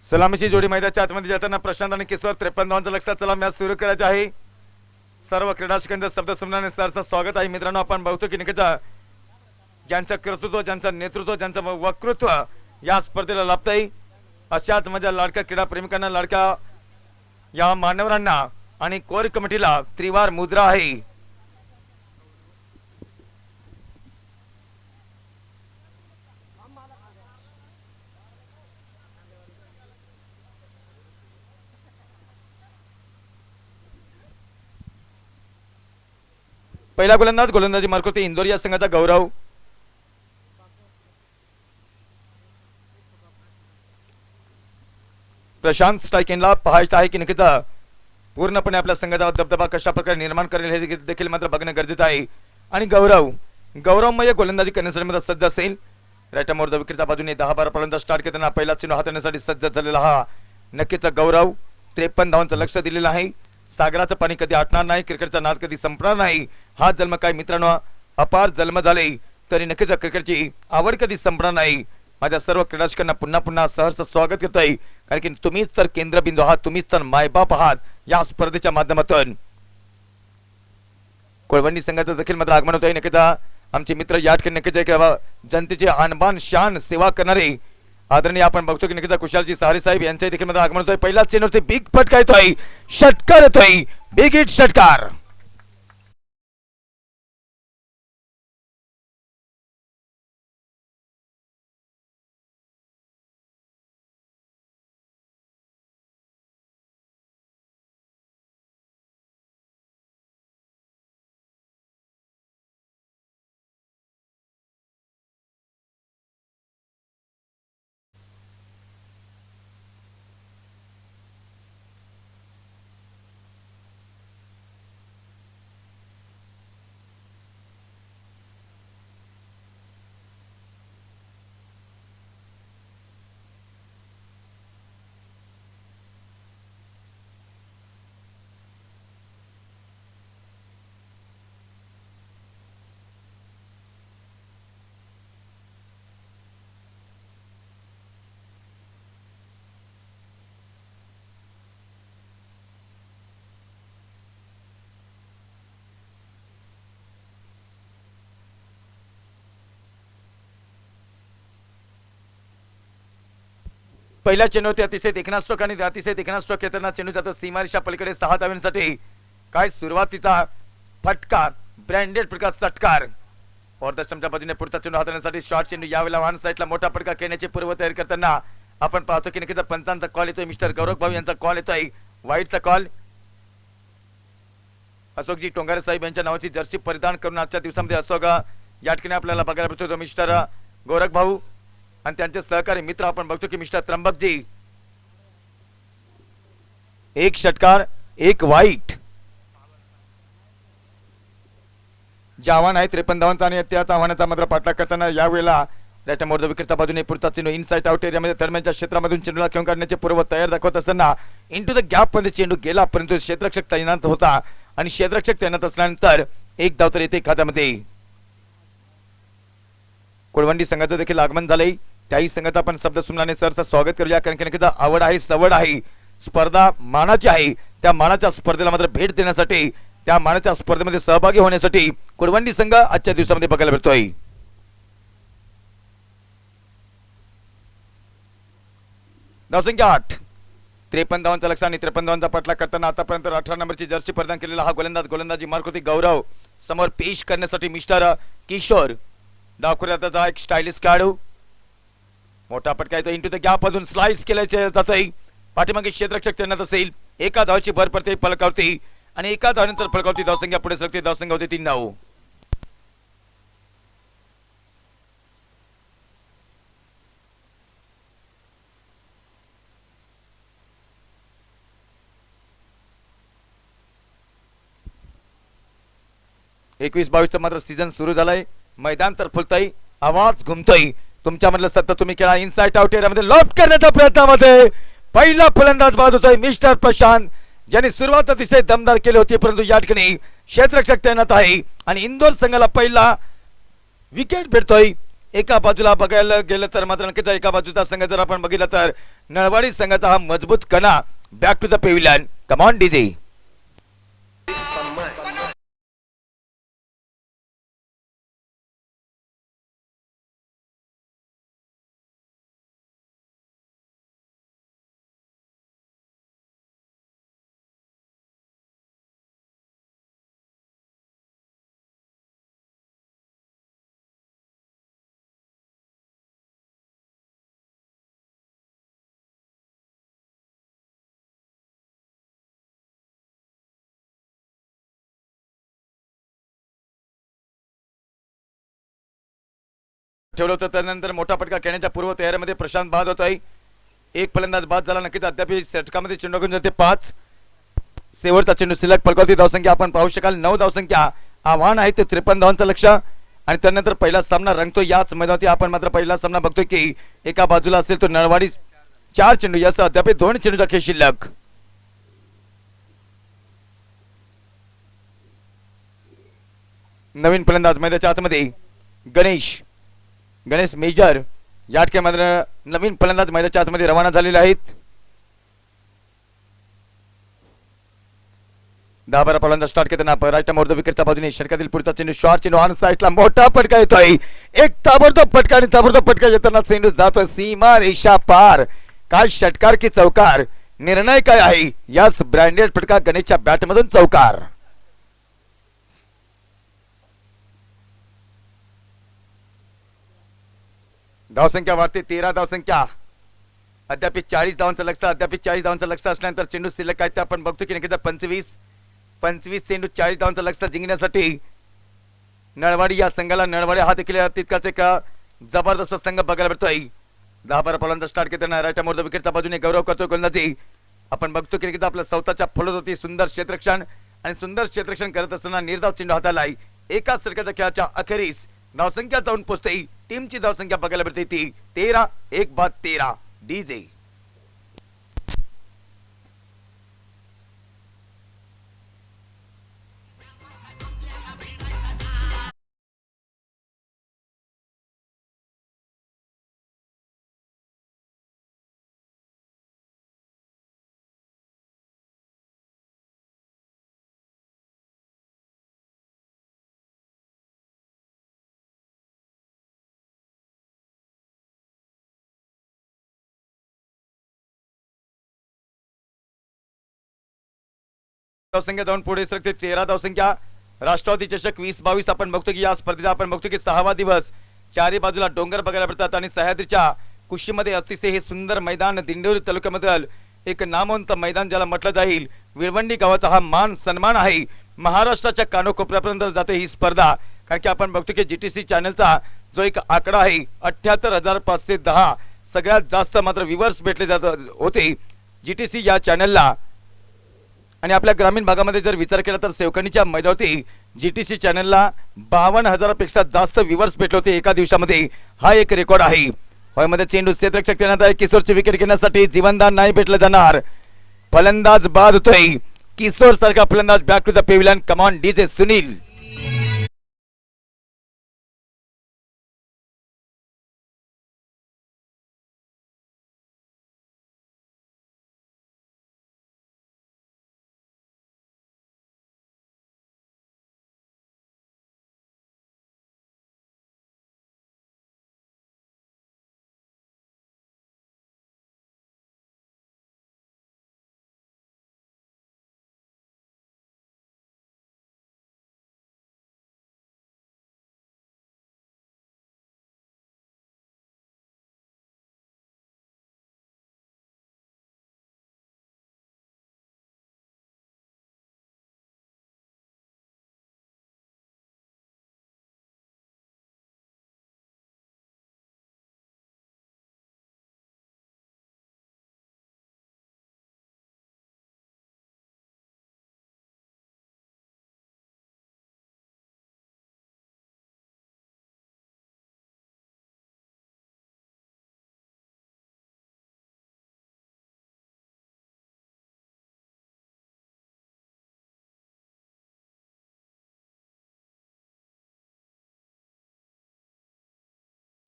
Speaker 1: सलामीची जोडी मैदानाच्या आतमध्ये जाताना प्रशांत आणि किशोर 53 धावांचं लक्षात. चला मॅच सुरू करायचं आहे. सर्व क्रीडाशिकांचं शब्द सुमनाने सरचं स्वागत आहे. मित्रांनो आपण बघतो की नक्कीच ज्यांचं कर्तृत्व, ज्यांचं नेतृत्व, ज्यांचं वक्तृत्व या स्पर्धेला लाभतंय अशाच माझ्या लाडक्या क्रीडा प्रेमिकांना, लाडक्या या मान्यवरांना आणि कोर कमिटीला त्रिवार मुद्रा आहे. पहिला गोलंदाजी मार्कवते इंदोर या संघाचा गौरव. प्रशांत स्ट्रायकिंगला पाहायचं आहे की नक्कीच पूर्णपणे आपल्या संघाचा दबदबा कशा प्रकारे निर्माण करेल हे देखील मात्र बघणं गरजेचं आहे. आणि गौरवमय गोलंदाजी करण्यासाठी मात्र सज्ज असेल. राईट मोर विकेटच्या बाजूने 10-12 पर्यंत स्टार्ट करताना पहिला चेंडू हाताळण्यासाठी सज्ज झालेला हा नक्कीच गौरव. 53 धावांचं लक्ष दिलेलं आहे. सागराचं पाणी कधी आटणार नाही, क्रिकेटचा नाद कधी संपणार नाही. हा जन्म काय मित्रांनो अपार जन्म झाले तरी नक्कीच क्रिकेटची आवड कधी संपणार नाही. माझ्या सर्व क्रीडाशिकांना पुन्हा पुन्हा सहर्ष स्वागत करतोय. कारण की तुम्हीच तर केंद्रबिंदू आहात, तुम्हीच तर मायबाप आहात या स्पर्धेच्या माध्यमातून. कोळवंडी संघाचं देखील मात्र आगमन होत आहे. नक्कीच आमचे मित्र या ठिकाणी नक्कीच जनतेची आणबान शान सेवा करणारे आदरणीय आपण बघतो की नक्कीच कुशालजी सहारे साहेब यांचे देखील मात्र आगमन होतोय. पहिलाच चेंडूवरती बिग फटका येतोय, षटकार येतोय, बिग हिट षटकार. पहिल्या चेंडूवरती अतिशय देखणा स्ट्रोक आणि अतिशय देखणा स्ट्रोक येताना चेंडू जातो सीमारेषा पलीकडे 6 धावांसाठी. काय सुरुवातीचा फटका, ब्रँडेड प्रकार षटकार. और दशमच्या बाजूने पुढचा चेंडू हाताळण्यासाठी शॉर्ट चेंडू यावेळेला वन साईडला मोठा फटका खेळण्याची पूर्वतयारी करताना आपण पाहतो की नक्कीच पंचांचा कॉल येतोय. मिस्टर गौरव भाऊ यांचा कॉल येतोय, वाईटचा कॉल. अशोकजी टोंगारे साहेब यांच्या नावाची जर्सी परिधान करून आजच्या दिवसामध्ये अशोक या ठिकाणी आपल्याला बघायला भेटतो. मिस्टर गोरख भाऊ आणि त्यांचे सहकारी मित्र आपण बघतो की मिस्टर त्र्यंबकजी. एक षटकार एक वाईट. जे आव्हान आहे 53 धावांचा आणि त्याच आव्हानाचा मात्र पाठलाग करताना यावेळेला राईट मोर द विकेटच्या बाजूने पुढचा चेंडू इनसाइड आउट एरियामध्ये दरम्यानच्या क्षेत्रामधून चेंडूला खेळून काढण्याचे पूर्व तयार दाखवत असताना इंटू द गॅप मध्ये चेंडू गेला, परंतु क्षेत्ररक्षक तैनात होता आणि क्षेत्ररक्षक तैनात असल्यानंतर एक धाव तर येते खात्यामध्ये. कुळवंडी संघाचं देखील आगमन झालंय. त्याही संघाचा आपण शब्द सुमनाने सरचं स्वागत करूया, कारण की नक्कीच आवड आहे, सवड आहे, स्पर्धा मानाची आहे. त्या मानाच्या स्पर्धेला मात्र भेट देण्यासाठी, त्या मानाच्या स्पर्धेमध्ये सहभागी होण्यासाठी कुळवंडी संघ आजच्या दिवसामध्ये बघायला मिळतोय. धावसंख्या 8, 53 धावांचा लक्ष्य आणि 53 धावांचा पाठलाग करताना आतापर्यंत 18 नंबरची जर्सी परिधान केलेला हा गोलंदाजी मार्क होती गौरव. समोर पेश करण्यासाठी मिस्टर किशोर. डावखुऱ्याचा एक स्टायलिश खेळाडू. मोठा फटका येतो इंटू द गॅप मधून स्लाइस केल्याचे जातोय. पाठीमागे क्षेत्ररक्षक तैनात असेल. एका धावाची भर पडते फलकावती आणि एका धावानंतर फलकावती धावसंख्या पुढे सरकते. धावसंख्या होते 3 धाव. एकवीस 22 मात्र सीझन सुरू झालाय. मैदान तर फुलतय, आवाज घुमतोय. तुमच्यामधलं सत्ता तुम्ही खेळा. इनसाइड आउट एरियामध्ये लॉफ्ट करण्याच्या प्रयत्नामध्ये पहिला फलंदाज बाद होतोय मिस्टर प्रशांत, ज्यांनी सुरुवात अतिशय दमदार केली होती, परंतु या ठिकाणी क्षेत्ररक्षक तैनात आहे आणि इंदोर संघाला पहिला विकेट भेटतोय. एका बाजूला बघायला गेलं तर मात्र नक्कीच एका बाजूचा संघ जर आपण बघितला तर नळवाडी संघाचा हा मजबूत कणा. Back to the pavilion. Come on DJ. ठेवलं होतं त्यानंतर मोठा फटका खेळण्याच्या पूर्व तयारीमध्ये प्रशांत बाद होतोय. एक फलंदाज बाद झाला. नक्कीच अद्याप षटकामध्ये चेंडू घेऊन जाते 5. शेवटचा चेंडू सिलेक्ट फलकावती. धावसंख्या आपण पाहू शकाल 9 धावसंख्या. आव्हान आहे ते 53 धावांचं लक्ष्य आणि त्यानंतर पहिला सामना रंगतो याच मैदानावरती. आपण मात्र पहिला सामना बघतोय की एका बाजूला असेल तो नळवाडी 4 चेंडू, यासह अद्याप 2 चेंडूचा खेळ शिल्लक. नवीन फलंदाज मैदानाच्या आतमध्ये गणेश मेजर या ठिकाणी नवीन फलंदाज मैदानाच्या आतमध्ये रवाना झालेले आहेत. 10-12 फलंदाज स्टार्ट करताना राईट मोर द विकेटच्या बाजूने षटकातील पुढचा चेंडू शॉर्ट चेंडू ऑन साईडला मोठा फटका येतोय. एक ताबडतोब फटका आणि ताबडतोब फटका येताना चेंडू जातोय सीमा रेषा पार. काय षटकार की चौकार, निर्णय काय आहे? यास ब्रँडेड फटका गणेशच्या बॅटमधून चौकार. धावसंख्या वाढते 13 धावसंख्या. अद्याप 40 धावांचं लक्ष्य. अद्याप 40 धावांचं लक्ष्य असल्यानंतर चेंडू शिल्लक काय ते आपण बघतो की नक्कीच 25 चेंडू 40 धावांचं लक्ष्य जिंकण्यासाठी नळवाडी या संघाला. नळवाडी हा देखील तितकाच एक जबरदस्त संघ बघायला भेटतोय. 10-12 फलंदाज स्टार्ट करताना राईट मोर द विकेटच्या बाजूने गौरव करतोय गोलंदाजी. आपण बघतो की नक्कीच आपल्या स्वतःच्या फलंदाजी सुंदर क्षेत्ररक्षण आणि सुंदर क्षेत्ररक्षण करत असताना निर्धाव चेंडू हाताला आहे. एकाच सरकारच्या खेळाच्या अखेरीस धावसंख्या जाऊन पोहोचते. टीमची धावसंख्या बघायला भेटते ती 13. 1-13 डीजे. धावसंख्या जाऊन पुढे सरकते 13 धावसंख्या. राष्ट्रवादी चषक 2022 आपण बघतो की या स्पर्धेचा आपण बघतो की 6वा दिवस. चारी बाजूला डोंगर बघायला मिळतात आणि सह्याद्रीच्या कुशीमध्ये अतिशय हे सुंदर मैदान दिंडोरी तालुक्यामधील एक नामवंत मैदान ज्याला म्हटलं जाईल. विळवंडी गावाचा हा मान सन्मान आहे. महाराष्ट्राच्या कानोकोपऱ्यापर्यंत जाते ही स्पर्धा. कारण की आपण बघतो की जीटीसी चॅनलचा जो एक आकडा आहे 78,510 सगळ्यात जास्त मात्र व्ह्यूअर्स भेटले जात होते जीटीसी या चॅनलला. आणि आपल्या ग्रामीण भागामध्ये जर विचार केला तर सेवकणीच्या मैदानावरती जीटीसी चॅनलला 52,000 पेक्षा जास्त व्ह्यूअर्स भेटले होते एका दिवसामध्ये. हा एक रेकॉर्ड आहे. मध्ये चेंडू क्षेत्ररक्षक देण्यात आहे. किशोरची विकेट घेण्यासाठी जीवनदान नाही भेटलं जाणार. फलंदाज बाद होतोय. किशोर सारखा फलंदाज back to the pavilion. Come on DJ Sunil.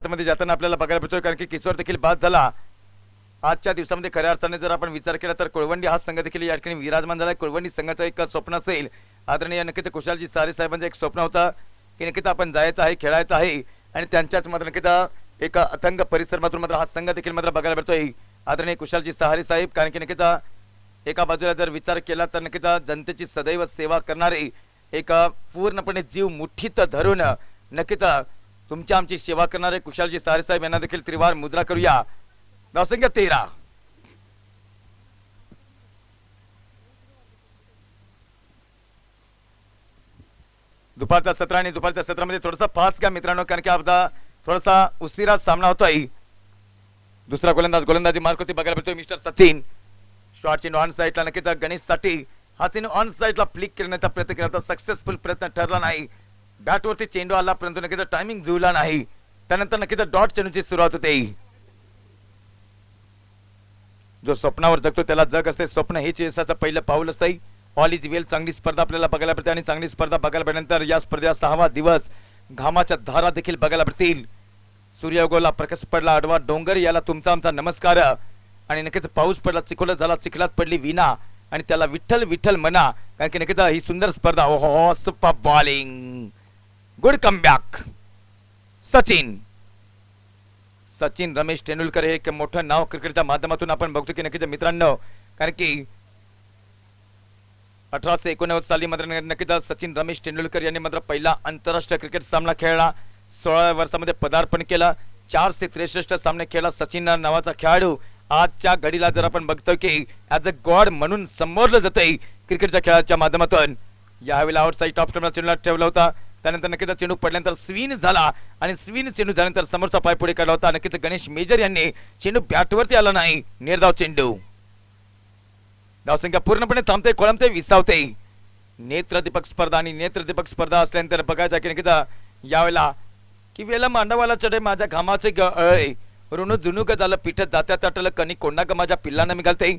Speaker 1: मध्ये जाताना आपल्याला बघायला भेटतोय कारण की किशोर देखील बाद झाला. आजच्या दिवसामध्ये खऱ्या अर्थाने जर आपण विचार केला तर कुळवंडी हा संघ देखील या ठिकाणी विराजमान झाला. कुळवंडी संघाचं एक स्वप्न असेल आदरणीय नक्कीच कुशालजी सारे साहेबांचं एक स्वप्न होतं की नक्कीच आपण जायचं आहे खेळायचं आहे आणि त्यांच्याच मात्र नक्कीच एका अथंग परिसरातून मात्र हा संघ देखील मात्र बघायला भेटतोय आदरणीय कुशालजी सहारे साहेब. कारण की नक्कीच एका बाजूला जर विचार केला तर नक्कीच जनतेची सदैव सेवा करणारे एक पूर्णपणे जीव मुठीत धरून नक्कीच तुमच्या आमची सेवा करणारे कुशालजी सारे साहेब यांना देखील त्रिवार मुद्रा करूया. धावसंख्या 13. दुपारचा सत्र आणि दुपारच्या सत्रामध्ये थोडासा फास्ट घ्या मित्रांनो कारण की आपला थोडासा उशिरा सामना होतोय. दुसरा गोलंदाजी मार्क होती बघायला भेटतोय मिस्टर सचिन. शॉर्ट चेंडू ऑन साईडला नक्कीच गणेश साठी हा चेंडू ऑन साईडला फ्लिक करण्याचा प्रयत्न केला तर सक्सेसफुल प्रयत्न ठरला नाही. बॅटवरती चेंडू आला परंतु नक्कीच टायमिंग जुळला नाही. त्यानंतर नक्कीच डॉट चेंडूची सुरुवात होते. जो स्वप्नावर जगतो त्याला जग असते. स्वप्न हेच यशाचं पहिलं पाऊल असतं. ऑल इज वेल. चांगली स्पर्धा आपल्याला बघायला मिळते आणि चांगली स्पर्धा बघायला मिळाल्यानंतर या स्पर्धेचा 6वा दिवस घामाच्या धारा देखील बघायला मिळतील. सूर्योगोला प्रकाश पडला आडवा डोंगर याला तुमचा आमचा नमस्कार. आणि नक्कीच पाऊस पडला चिखोला झाला चिखलात पडली विना आणि त्याला विठ्ठल विठ्ठल म्हणा कारण की नक्कीच ही सुंदर स्पर्धा. ओहो super bowling. Good comeback. Sachin Ramesh Tendulkar हे एक मोठं नाव क्रिकेटच्या माध्यमातून आपण बघतो की नक्कीच मित्रांनो कारण की 1889 साली मात्र नक्कीच सचिन रमेश तेंडुलकर यांनी मात्र पहिला आंतरराष्ट्रीय क्रिकेट सामना खेळला. 16 वर्षामध्ये पदार्पण केलं. 463 सामने खेळला. सचिन नावाचा खेळाडू आजच्या घडीला जर आपण बघतो की ऍज अ गॉड म्हणून संबोधलं जातंय क्रिकेटच्या खेळाच्या माध्यमातून. यावेळेला आउटसाइड टॉप स्टंपला चेंडूला ठेवला होता. त्यानंतर नक्कीच चेंडू पडल्यानंतर स्विन झाला आणि स्विन चेंडू झाल्यानंतर समोरचा पाय पुढे काढला होता. नक्कीच गणेश मेजर यांनी चेंडू बॅटवरती आला नाही. निर्धाव चेंडू. धावसंख्या पूर्णपणे थांबते खोळंबते विसावते. नेत्रदीपक स्पर्धा आणि नेत्रदीपक स्पर्धा असल्यानंतर बघायचं की नक्कीच यावेळेला की वेळेला मांडवाला चढे माझ्या घामाचे गळे ऋणू जुनू ग झालं पिठ जात्या ताटलं कणी कोंडा ग माझ्या पिल्लांना मी घालते.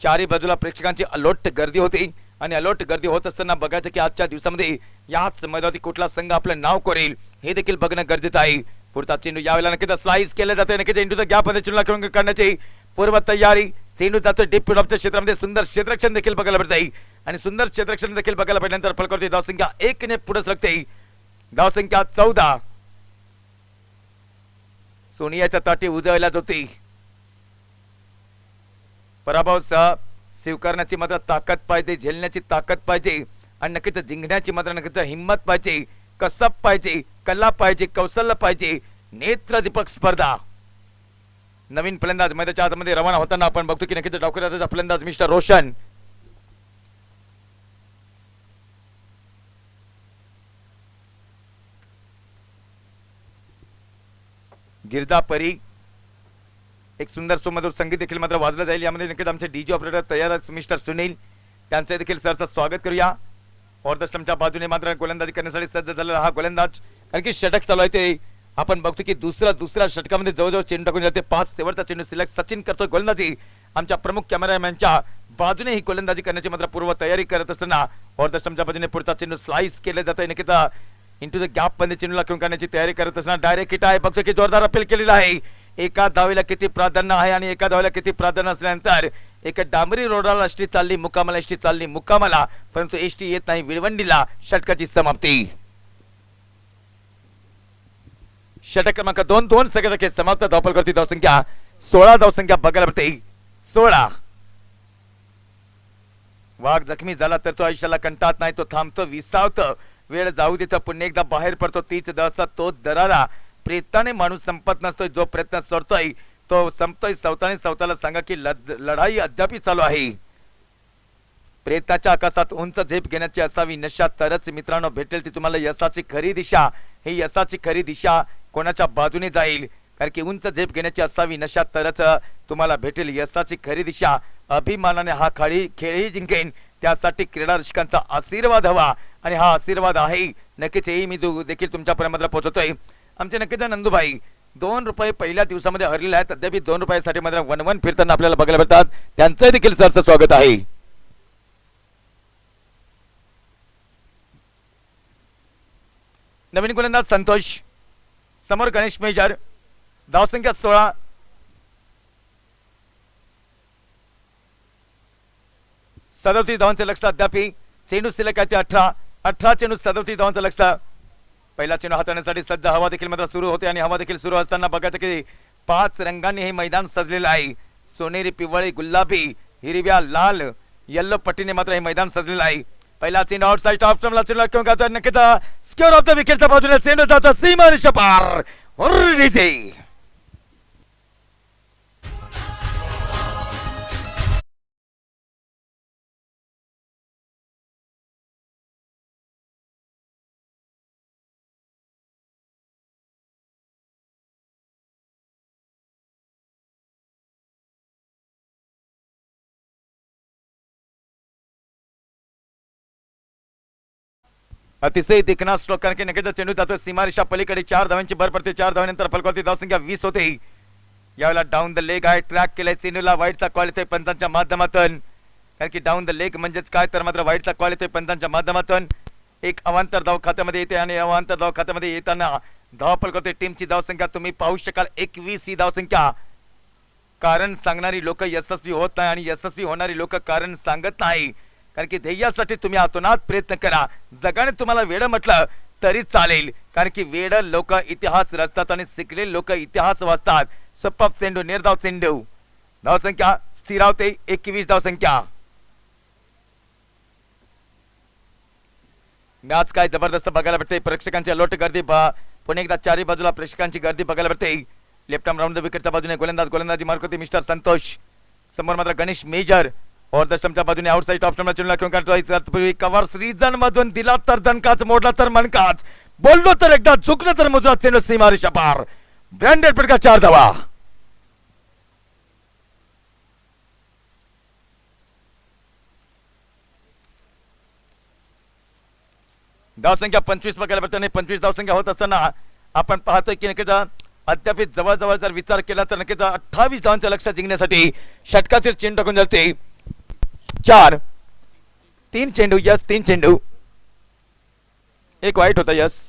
Speaker 1: चारी बाजूला प्रेक्षकांची अलोट गर्दी होती आणि अलोट गर्दी होत असताना बघायचं की आजच्या दिवसामध्ये याच मैदानावरती कुठला संघ आपलं नाव करेल हे देखील बघणं गरजेचं आहे. पुढचा चेंडू यावेळेला नक्कीच स्लाइस केला जाते. नक्कीच इंटू द गॅप मध्ये चेंडूला खेळून काढण्याची पूर्व तयारी. चेंडू जातो डीप मिडऑफच्या क्षेत्रामध्ये. सुंदर क्षेत्ररक्षण देखील बघायला भेटते आणि सुंदर क्षेत्ररक्षण देखील बघायला भेटल्यानंतर फलकावरती धावसंख्या 1 ने पुढे सरकते. धावसंख्या 14. सोनियाच्या ताटी उजळल्या होती. पराभव स्वीकारण्याची मात्र ताकद पाहिजे, झेलण्याची ताकद पाहिजे आणि नक्कीच जिंकण्याची मात्र नक्कीच हिंमत पाहिजे, कसब पाहिजे, कला पाहिजे, कौशल्य पाहिजे. नेत्रदीपक स्पर्धा. नवीन फलंदाज मैदानाच्या आतमध्ये रवाना होताना आपण बघतो की नक्कीच डावखुऱ्याचा फलंदाज मिस्टर रोशन. गिरजा परी. एक सुंदर सुमधुर संगीत देखील मात्र वाजलं जाईल. यामध्ये नक्कीच आमचे डीजे ऑपरेटर तयार आहेत मिस्टर सुनील, त्यांचे देखील सरचं स्वागत करूया. ऑर्धस्टमच्या बाजूने मात्र गोलंदाजी करण्यासाठी सज्ज झालेला हा गोलंदाज, कारण की षटक चालू आहे ते आपण बघतो की दुसऱ्या षटकामध्ये जवळजवळ चेंडू टाकून जाते. 5 शेवटचा चेंडू सिलेक्ट सचिन करतो गोलंदाजी. आमच्या प्रमुख कॅमेरामॅनच्या बाजूने ही गोलंदाजी करण्याची मात्र पूर्व तयारी करत असताना ऑर्धस्टमच्या बाजूने पुढचा चेंडू स्लाइस केले जाते. नक्कीच इंटू द गॅप मध्ये चेंडूला घेऊन करण्याची तयारी करत असताना डायरेक्ट हिट आहे. बघतो की जोरदार अपील केलेला आहे. एका धावेला किती प्राधान्य आहे आणि एका धावेला किती प्राधान्य असल्यानंतर एक डांबरी रोडाला एसटी चालली मुक्कामाला, एसटी चालली मुक्कामाला, परंतु एसटी येत नाही विळवंडीला. षटकाची समाप्ती. षटक क्रमांक 2 सेकंद समाप्त. धावफल करती धावसंख्या 16 धावसंख्या बघायला मिळते 16. वाघ जखमी झाला तर तो आयुष्याला कंटाळत नाही, तो थांबतो, विसावतो, वेळ जाऊ देतो, पुन्हा एकदा बाहेर पडतो. तीच दहसा तो दरारा. प्रयत्नाने माणूस संपत नसतोय, जो प्रयत्न सोडतोय तो संपतोय. स्वतःला सांगा की लढाई अद्याप चालू आहे. प्रयत्नाच्या आकाशात उंच झेप घेण्याची असावी नशा, तरच मित्रांनो भेटेल ती तुम्हाला यशाची खरी दिशा. ही यशाची खरी दिशा कोणाच्या बाजूने जाईल, कारण की उंच झेप घेण्याची असावी नशा, तरच तुम्हाला भेटेल यशाची खरी दिशा. अभिमानाने हा खेळही जिंकेन, त्यासाठी क्रीडा रसिकांचा आशीर्वाद हवा आणि हा आशीर्वाद आहे नक्कीच हेही मी देखील तुमच्यापर्यंत पोहोचवतोय. आमचे नक्कीच नंदूभाई ₹2 पहिल्या दिवसामध्ये हरलेले आहेत. अद्याप ₹2 मात्र 1-1 फिरताना आपल्याला बघायला मिळतात. त्यांचं देखील सरचं स्वागत आहे. नवीन गोलंदाज संतोष, समोर गणेश मेजर. धावसंख्या 16. सदोतीस धावांचे लक्ष अद्याप. चेंडू शिल्लक आहे ते 18 चेंडू 37 धावांचं लक्ष. पहिला चेंडू हाताळण्यासाठी सज्ज. हवा देखील मात्र सुरू होते आणि हवा देखील सुरू असताना बघायचं की 5 रंगांनी हे मैदान सजलेलं आहे. सोनेरी, पिवळी, गुलाबी, हिरव्या, लाल, येल्लो पट्टीने मात्र हे मैदान सजलेलं आहे. पहिला चेंडू आउटसाइड ऑफ स्टंपला चेंडू घेऊन जातो. नक्कीच स्क्वेअर ऑफ द विकेटच्या बाजूने चेंडू जातो सीमा रेषा पार. अतिशय देखणा स्ट्रोक, कारण की नक्कीच चेंडू जातो सीमारेषा पलीकडे. 4 धावांची भर पडते. 4 धावांनंतर फलकावरती धावसंख्या 20 होते. यावेळेला डाऊन द लेग आहे. ट्रॅक केलाय चेंडूला. वाईटचा कॉल येतोय पंचांच्या माध्यमातून, कारण की डाऊन द लेग म्हणजेच काय तर मात्र वाईटचा कॉल येतोय पंचांच्या माध्यमातून. एक अवांतर धाव खात्यामध्ये येते आणि अवांतर धाव खात्यामध्ये येताना धाव फलकावरती टीमची धावसंख्या तुम्ही पाहू शकाल 21 ही धावसंख्या. कारण सांगणारी लोक यशस्वी होत नाही आणि यशस्वी होणारी लोक कारण सांगत नाही, कारण की ध्येयासाठी तुम्ही आतोनात प्रयत्न करा. जगाने तुम्हाला वेड म्हटलं तरी चालेल, कारण की वेड लोक इतिहास रचतात आणि शिकलेले लोक इतिहास वाचतात. सुपर चेंडू, निर्धाव चेंडू. धावसंख्या स्थिरावते 21 धावसंख्या. मॅच काय जबरदस्त बघायला भेटते. प्रेक्षकांची लोट गर्दी पुणे एकदा चारी बाजूला प्रेक्षकांची गर्दी बघायला भेटते. लेफ्ट आर्म राऊंड द विकेटच्या बाजूने गोलंदाजी मार्क होते मिस्टर संतोष. समोर मात्र गणेश मेजर. और दशमच्या बाजूने आउटसाइड ऑफ स्टंपला चेंडूला घेऊन काढतोय. तत्पूर्वी कव्हर्स रिजन मधून दिला तर दणकाच, मोडला तर मनकाच, बोललो तर एकदा, चुकलं तर मुजरा. चेंडू सीमारेषा पार. ब्रँडेड फटका 4 धावा. धावसंख्या 25 बघायला भेटते आणि 25 धावसंख्या होत असताना आपण पाहतोय की नक्कीच अद्याप जवळजवळ जर विचार केला तर नक्कीच 28 धावांचं लक्ष जिंकण्यासाठी षटकातील चेंडू टाकून जाते. 4 3 चेंडू. यस 3 चेंडू. एक वाईट होता. यस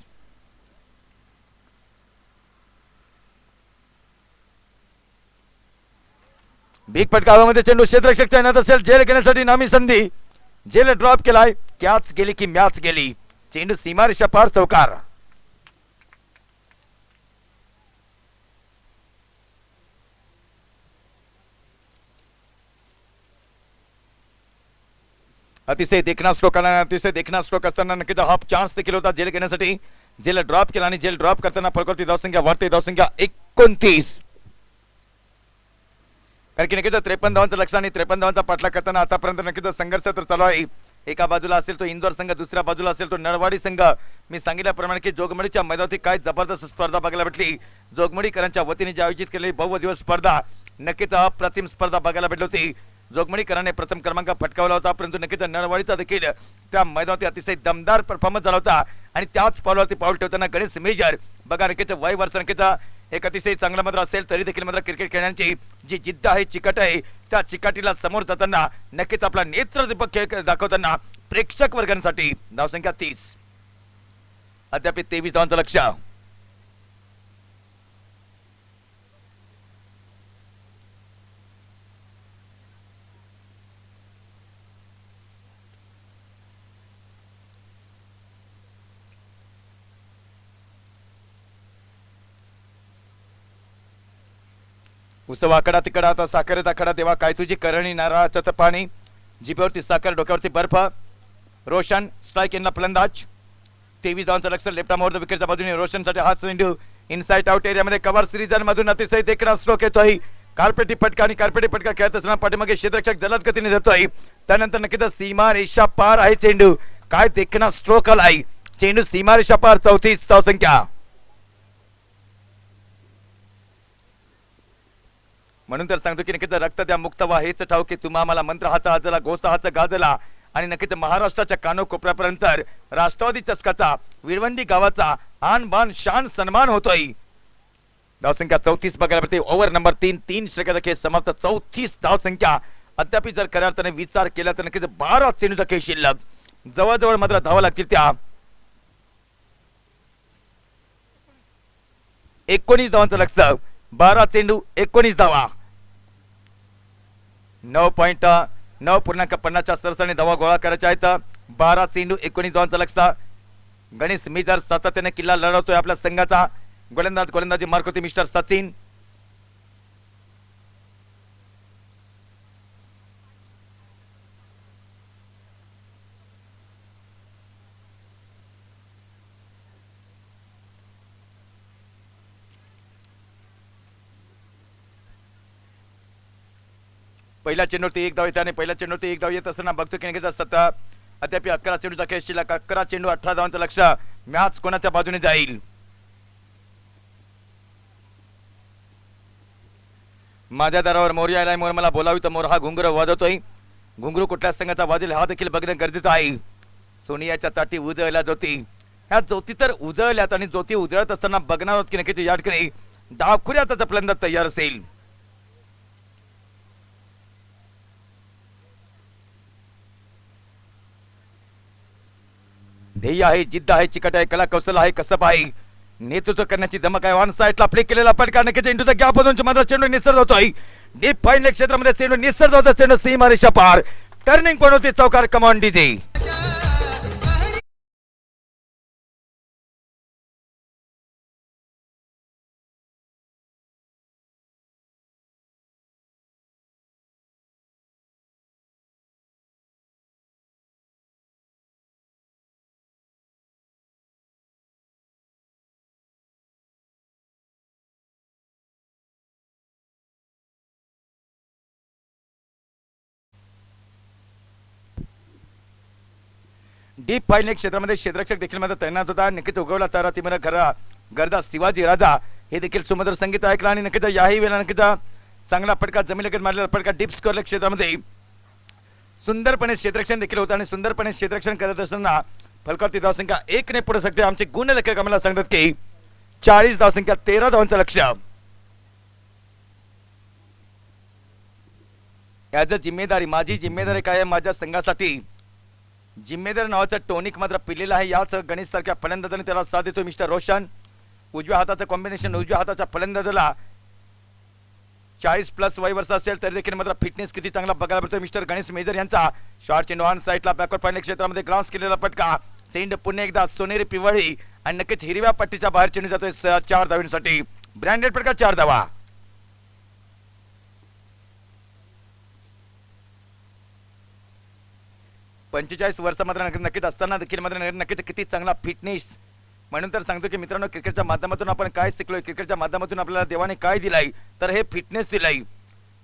Speaker 1: बिग फटका हवामध्ये. चेंडू क्षेत्ररक्षक तैनात असेल. झेल घेण्यासाठी नामी संधी. झेल ड्रॉप केलाय. कॅच गेली की मॅच गेली. चेंडू सीमारेषा पार. चौकार. अतिशय देखणा स्ट्रोक आला, अतिशय देखणा स्ट्रोक असताना नक्कीच हाफ चान्स देखील होता जेल घेण्यासाठी. जेल ड्रॉप केला आणि जेल ड्रॉप करताना फलकावरती धावसंख्या वाढते, धावसंख्या 29. कारण की नक्कीच 53 धावांचं लक्ष आणि 53 धावांचा पाठलाग करताना आतापर्यंत नक्कीच संघर्ष तर चालू आहे. एका बाजूला असेल तो इंदोर संघ, दुसऱ्या बाजूला असेल तो नळवाडी संघ. मी सांगितल्याप्रमाणे की जोगमडीच्या मैदानावरती काय जबरदस्त स्पर्धा बघायला भेटली. जोगमडीकरांच्या वतीने जी आयोजित केलेली भव्य दिवस स्पर्धा नक्कीच अप्रतिम स्पर्धा बघायला भेटली होती. जोगमडीकरांनी प्रथम क्रमांक पटकावला होता, परंतु नक्कीच नळवाडीचा देखील त्या मैदानावरती अतिशय दमदार परफॉर्मन्स झाला होता. आणि त्याच पावलावरती पाऊल ठेवताना गणेश मेजर बघा नक्कीच वय वर्ष नक्कीच एक अतिशय चांगला मात्र असेल तरी देखील मात्र क्रिकेट खेळण्याची जी जिद्द आहे, चिकट आहे, त्या चिकाटीला समोर जाताना नक्कीच आपला नेत्रदीपक खेळ दाखवताना प्रेक्षक वर्गांसाठी धावसंख्या 30. अद्याप 23 धावांचं लक्ष. उत्सव आकडा तिकडा आता साखरेचा खडा देवा काय तुझी करणी नारळाचं पाणी. जिभेवरती साखर, डोक्यावरती बर्फ. रोशन स्ट्राइक इनला फलंदाज. 23 धावांचं लक्ष. लेफ्ट आर्म ओव्हर द विकेटच्या बाजूने रोशनसाठी हा चेंडू इनसाइड आउट एरियामध्ये कव्हर सीरीजन मधून अतिशय देखणा स्ट्रोक येतोय. कार्पेटी फटका आणि कार्पेटी फटका खेळत असताना पाठीमागे क्षेत्ररक्षक जलद गतीने जातोय. त्यानंतर नक्कीच सीमा रेषा पार आहे चेंडू. काय देखणा स्ट्रोक आलाय. चेंडू सीमा रेषा पार. 34 धावसंख्या. म्हणून तर सांगतो की नक्कीच रक्त द्या मुक्त व्हा हेच ठाऊ की तुम्हा आम्हाला मंत्र हाचा आजला, घोष हाचा गाजला. आणि नक्कीच महाराष्ट्राच्या कानोकोपऱ्यापर्यंत राष्ट्रवादी चषकाचा विळवंडी गावाचा आन बान शान सन्मान होतोय. धावसंख्या 34 बघायला मिळते. ओव्हर नंबर 3, 3 षटकाचा खेळ समाप्त. 34 धावसंख्या. अद्याप जर खऱ्या अर्थाने विचार केला तर नक्कीच 12 चेंडूचा खेळ शिल्लक. जवळजवळ मात्र धावा लागतील त्या 19 धावांचं लक्ष. 12 चेंडू 19 धावा. 9.50च्या सरसाने धावा गोळा करायच्या आहेत. 12 चेंडू 19 धावांचा लक्ष. गणेश मेजर सातत्याने किल्ला लढवतोय आपल्या संघाचा. गोलंदाजी मार्क होते मिस्टर सचिन. पहिल्या चेंडूवरती 1 धाव येते आणि पहिल्या चेंडूवरती 1 धाव येत असताना बघतो की नक्कीच सत्ता अद्याप 11 चेंडूचा खेळ शिल्लक. 11 चेंडू 18 धावांचं लक्ष. मॅच कोणाच्या बाजूने जाईल. माझ्या दारावर मोर यायलाय, मोर मला बोलावी तर मोर हा घुंगरू वाजवतोय. घुंगरू कुठल्या संघाचा वाजेल हा देखील बघणं गरजेचं आहे. सोनियाच्या ताटी उजळल्या ज्योती. ह्या ज्योती तर उजळल्यात आणि ज्योती उजळत असताना बघणार आहोत की नक्कीच या ठिकाणी डावखुऱ्याचा फलंदाज तयार असेल. ध्येय आहे, जिद्द आहे, चिकट आहे, कला कौशल्य आहे, कसब आहे, नेतृत्व करण्याची धमक आहे. ऑन साइडला प्ले केलेला फटका नक्कीच चेंडूचा गॅप मधून मात्र चेंडू निसर्ग होतोय. डीप फाईन क्षेत्रामध्ये चेंडू निसर्ग होता. चेंडू सीमा रेषा पार. टर्निंग पॉइंट होती चौकार. Come on DJ. डीप फाईन क्षेत्रामध्ये क्षेत्ररक्षक देखील मात्र तैनात होता. नक्कीच उगवला तारा ती मला गरजा शिवाजी राजा हे देखील सुमधुर संगीत ऐकलं आणि नक्कीच याही वेळेला नक्कीच चांगला फटका जमिनीलगत मारलेला फटका डीप स्कोअर क्षेत्रामध्ये सुंदरपणे क्षेत्ररक्षण देखील होतं आणि सुंदरपणे क्षेत्ररक्षण करत असताना फलकावरती धावसंख्या 1 ने पुढे सकते. आमचे गुण लेखक आम्हाला सांगतात की 40 धावसंख्या 13 धावांचं लक्ष. ॲज अ जिम्मेदारी, माझी जिम्मेदारी काय आहे माझ्या संघासाठी, जिम्मेदार नावाचा टॉनिक मात्र पिलेला आहे. याच गणेश सारख्या फलंदाजाने त्याला साथ देतो मिस्टर रोशन. उजव्या हाताचं कॉम्बिनेशन, उजव्या हाताच्या फलंदाजाला 40+ वय वर्ष असेल तरी देखील मात्र फिटनेस किती चांगला बघायला मिळतो मिस्टर गणेश मेजर यांचा. शॉर्ट चेंडू ऑन साइडला बॅकवर्ड फायनल क्षेत्रामध्ये ग्राउंड केलेला फटका. चेंडू पुन्हा एकदा सोनेरी पिवळी आणि नक्कीच हिरव्या पट्टीच्या बाहेर चेंडू जातोय 4 धावांसाठी. ब्रँडेड फटका 4 धावा. 45 वर्ष मात्र नक्कीच असताना देखील मात्र नक्कीच किती चांगला फिटनेस. म्हणून तर सांगतो की मित्रांनो, क्रिकेटच्या माध्यमातून आपण काय शिकलोय, क्रिकेटच्या माध्यमातून आपल्याला देवाने काय दिलाय, तर हे फिटनेस दिलाय.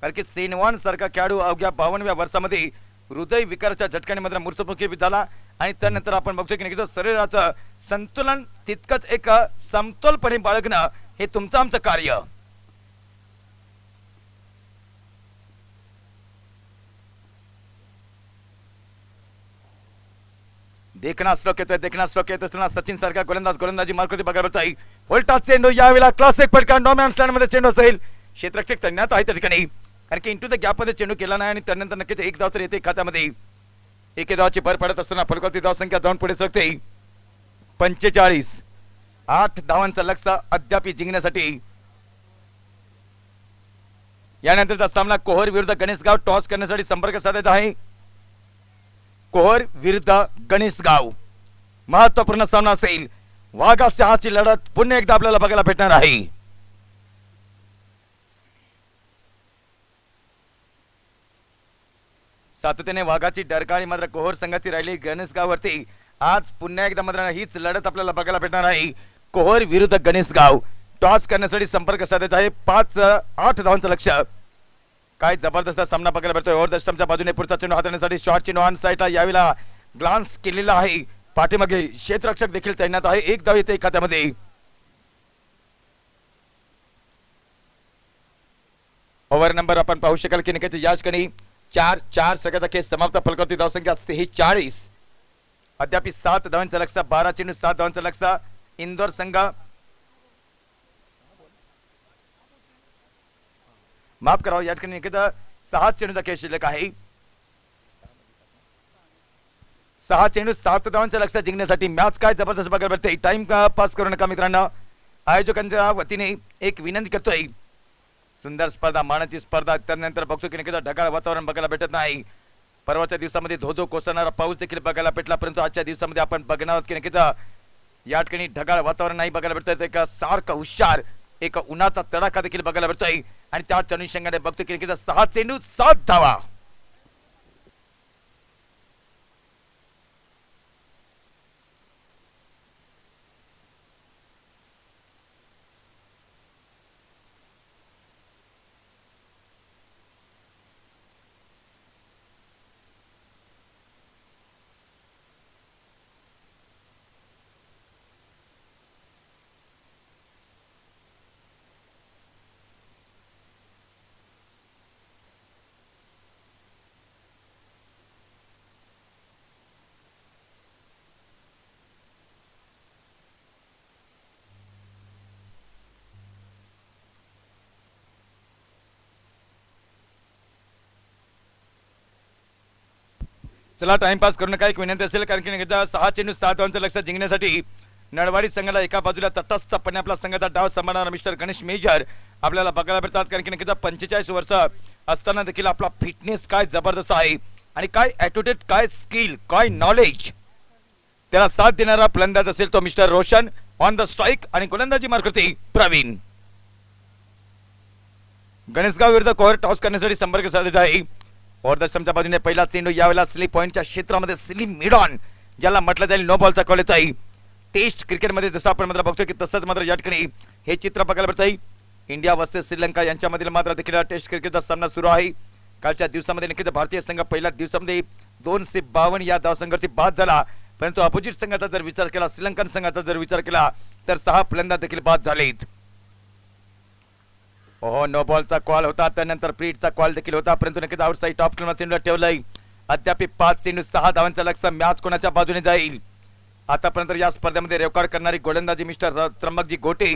Speaker 1: कारण की सेनवान सारखा खेळाडू अवघ्या 52व्या वर्षामध्ये हृदय विकाराच्या झटक्याने मात्र मृत्युमुखी झाला. आणि त्यानंतर आपण बघतो की नक्कीच शरीराचं संतुलन तितकंच एक समतोलपणे बाळगणं हे तुमचं आमचं कार्य. देखना स्ट्रोक येतोय असताना सचिन सारखा गोलंदाजी मार्कवरती बघायला मिळत आहे. उलटा चेंडू यावेळेला क्लासिक फटका, नो मॅन स्टँड मध्ये चेंडू असेल, क्षेत्ररक्षक तैनात आहे त्या ठिकाणी. कारण की इंटू द गॅप मध्ये चेंडू केला नाही आणि त्यानंतर नक्कीच एक धाव तर येते खात्यामध्ये. एके धावाची भर पडत असताना फलकावरती धाव संख्या जाऊन पुढे सरकते 45. 8 धावांचं लक्ष्य अद्याप जिंकण्यासाठी. यानंतरचा सामना कोहर विरुद्ध गणेशगाव. टॉस करण्यासाठी संपर्क साधायचा आहे. कोहर विरुद्ध गणेशगाव महत्वपूर्ण सामना असेल. वाघा चहाची लढत पुन्हा एकदा आपल्याला बघायला भेटणार आहे. सातत्याने वाघाची डरकाळी मात्र कोहर संघाची राहिली गणेशगाववरती. आज पुन्हा एकदा मात्र हीच लढत आपल्याला बघायला भेटणार आहे. कोहर विरुद्ध गणेशगाव. टॉस करण्यासाठी संपर्क साधायचा आहे. 8 धावांचं लक्ष्य. काय जबरदस्त सामना बघायला भेटतोय. ओव्हर द स्टंपच्या बाजूने पुढचा चेंडू हाताळण्यासाठी शॉर्ट चेंडू ऑन साईडला यावेळेला ग्लान्स केलेला आहे. पाठीमागे क्षेत्ररक्षक देखील तैनात आहे. एक धाव येते खात्यामध्ये. ओव्हर नंबर आपण पाहू शकाल की नक्कीच या ठिकाणी 4 सेकंदाचा खेळ समाप्त. फलकावरती धावसंख्या 46. अद्याप 7 धावांचं लक्ष्य. 12 चेंडू 7 धावांचं लक्ष्य. इंदोर संघ माफ करावं, या ठिकाणी 6 चेंडूचा खेळ शिल्लक आहे. 6 चेंडू 7 धावांचं लक्ष्य जिंकण्यासाठी मॅच काय जबरदस्त बघायला भेटते. टाइम पास करू नका मित्रांनो. आयोजकांच्या वतीने एक विनंती करतोय. सुंदर स्पर्धा, मानाची स्पर्धा. त्यानंतर बघतो की नक्कीच ढगाळ वातावरण बघायला भेटत नाही. परवाच्या दिवसामध्ये धोधो कोसळणारा पाऊस देखील बघायला भेटला, परंतु आजच्या दिवसामध्ये आपण बघणार आहोत की नक्कीच या ठिकाणी ढगाळ वातावरण नाही बघायला भेटत. एक सारखा हुशार एक उन्हाचा तडाखा देखील बघायला भेटतोय. आणि त्याच अनुषंगाने बघतो की नक्कीच 6 चेंडू 7 धावा. चला टाइमपास करू नका, एक विनंती असेल. कारण की 6 चेंडू 7 धावांचं लक्ष्य जिंकण्यासाठी नळवाडी संघाला एका बाजूला तटस्थपणे आपला संघाचा डाव सांभाळणारा मिस्टर गणेश मेजर आपल्याला बघायला भेटतात. कारण की 45 वर्ष असताना देखील आपला फिटनेस काय जबरदस्त आहे आणि काय ॲटिट्यूड, काय स्किल, काय नॉलेज. त्याला साथ देणारा फलंदाज असेल तो mister Roshan on the strike आणि गोलंदाजी मार्कवरती प्रवीण. गणेशगाव विरुद्ध कोहर. टॉस करण्यासाठी संपर्क साधायचा आहे. ओव्हर द स्टंपच्या बाजूने पहिला चेंडू यावेळेला स्लिप पॉइंटच्या क्षेत्रामध्ये स्लिप मिड ऑन ज्याला म्हटलं जाईल नो बॉलचा कॉल येत आहे. टेस्ट क्रिकेटमध्ये जसं आपण मात्र बघतोय की तसंच मात्र या ठिकाणी हे चित्र बघायला भेटत आहे. इंडिया वर्सेस श्रीलंका यांच्यामधील मात्र देखील टेस्ट क्रिकेटचा सामना सुरू आहे. कालच्या दिवसामध्ये नक्कीच भारतीय संघ पहिल्या दिवसामध्ये 252 या धावसंघावरती बाद झाला, परंतु अपोजिट संघाचा जर विचार केला, श्रीलंकन संघाचा जर विचार केला तर 6 फलंदाज देखील बाद झालेत. ओहो, नो बॉलचा कॉल होता, त्यानंतर प्रीटचा कॉल देखील होता, परंतु नक्कीच आउटसाइड टॉप क्लिनर चेंडूला ठेवलंय. अद्याप 5 चेंडू 6 धावांचं लक्ष्य. मॅच कोणाच्या बाजूने जाईल. आतापर्यंत या स्पर्धेमध्ये रेकॉर्ड करणारी गोलंदाजी मिस्टर त्र्यंबकजी गोटे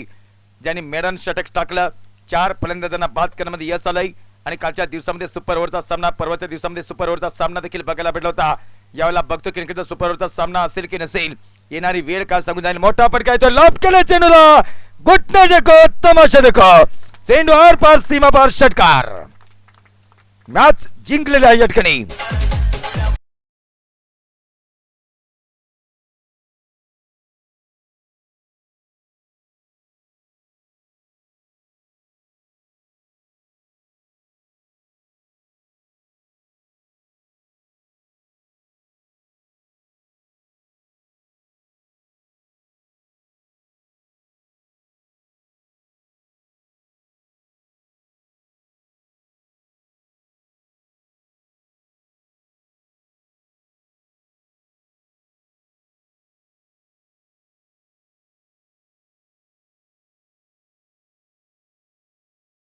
Speaker 1: ज्यांनी मेडन षटक टाकलं. 4 फलंदाजांना बाद करण्यामध्ये यश आलंय. आणि कालच्या दिवसामध्ये सुपर ओव्हरचा सामना, परवाच्या दिवसामध्ये सुपर ओव्हरचा सामना देखील बघायला भेटला होता. यावेळेला बघतो की नक्कीच सुपर ओव्हरचा सामना असेल की नसेल, येणारी वेळ काय सांगून जाईल. मोठा फटका येतो, लॉब केला चेंडूला, घुटना देखो, तमाशा देखो, चेंडू आर पार सीमा पार षटकार. मॅच जिंकलेला आहे या ठिकाणी.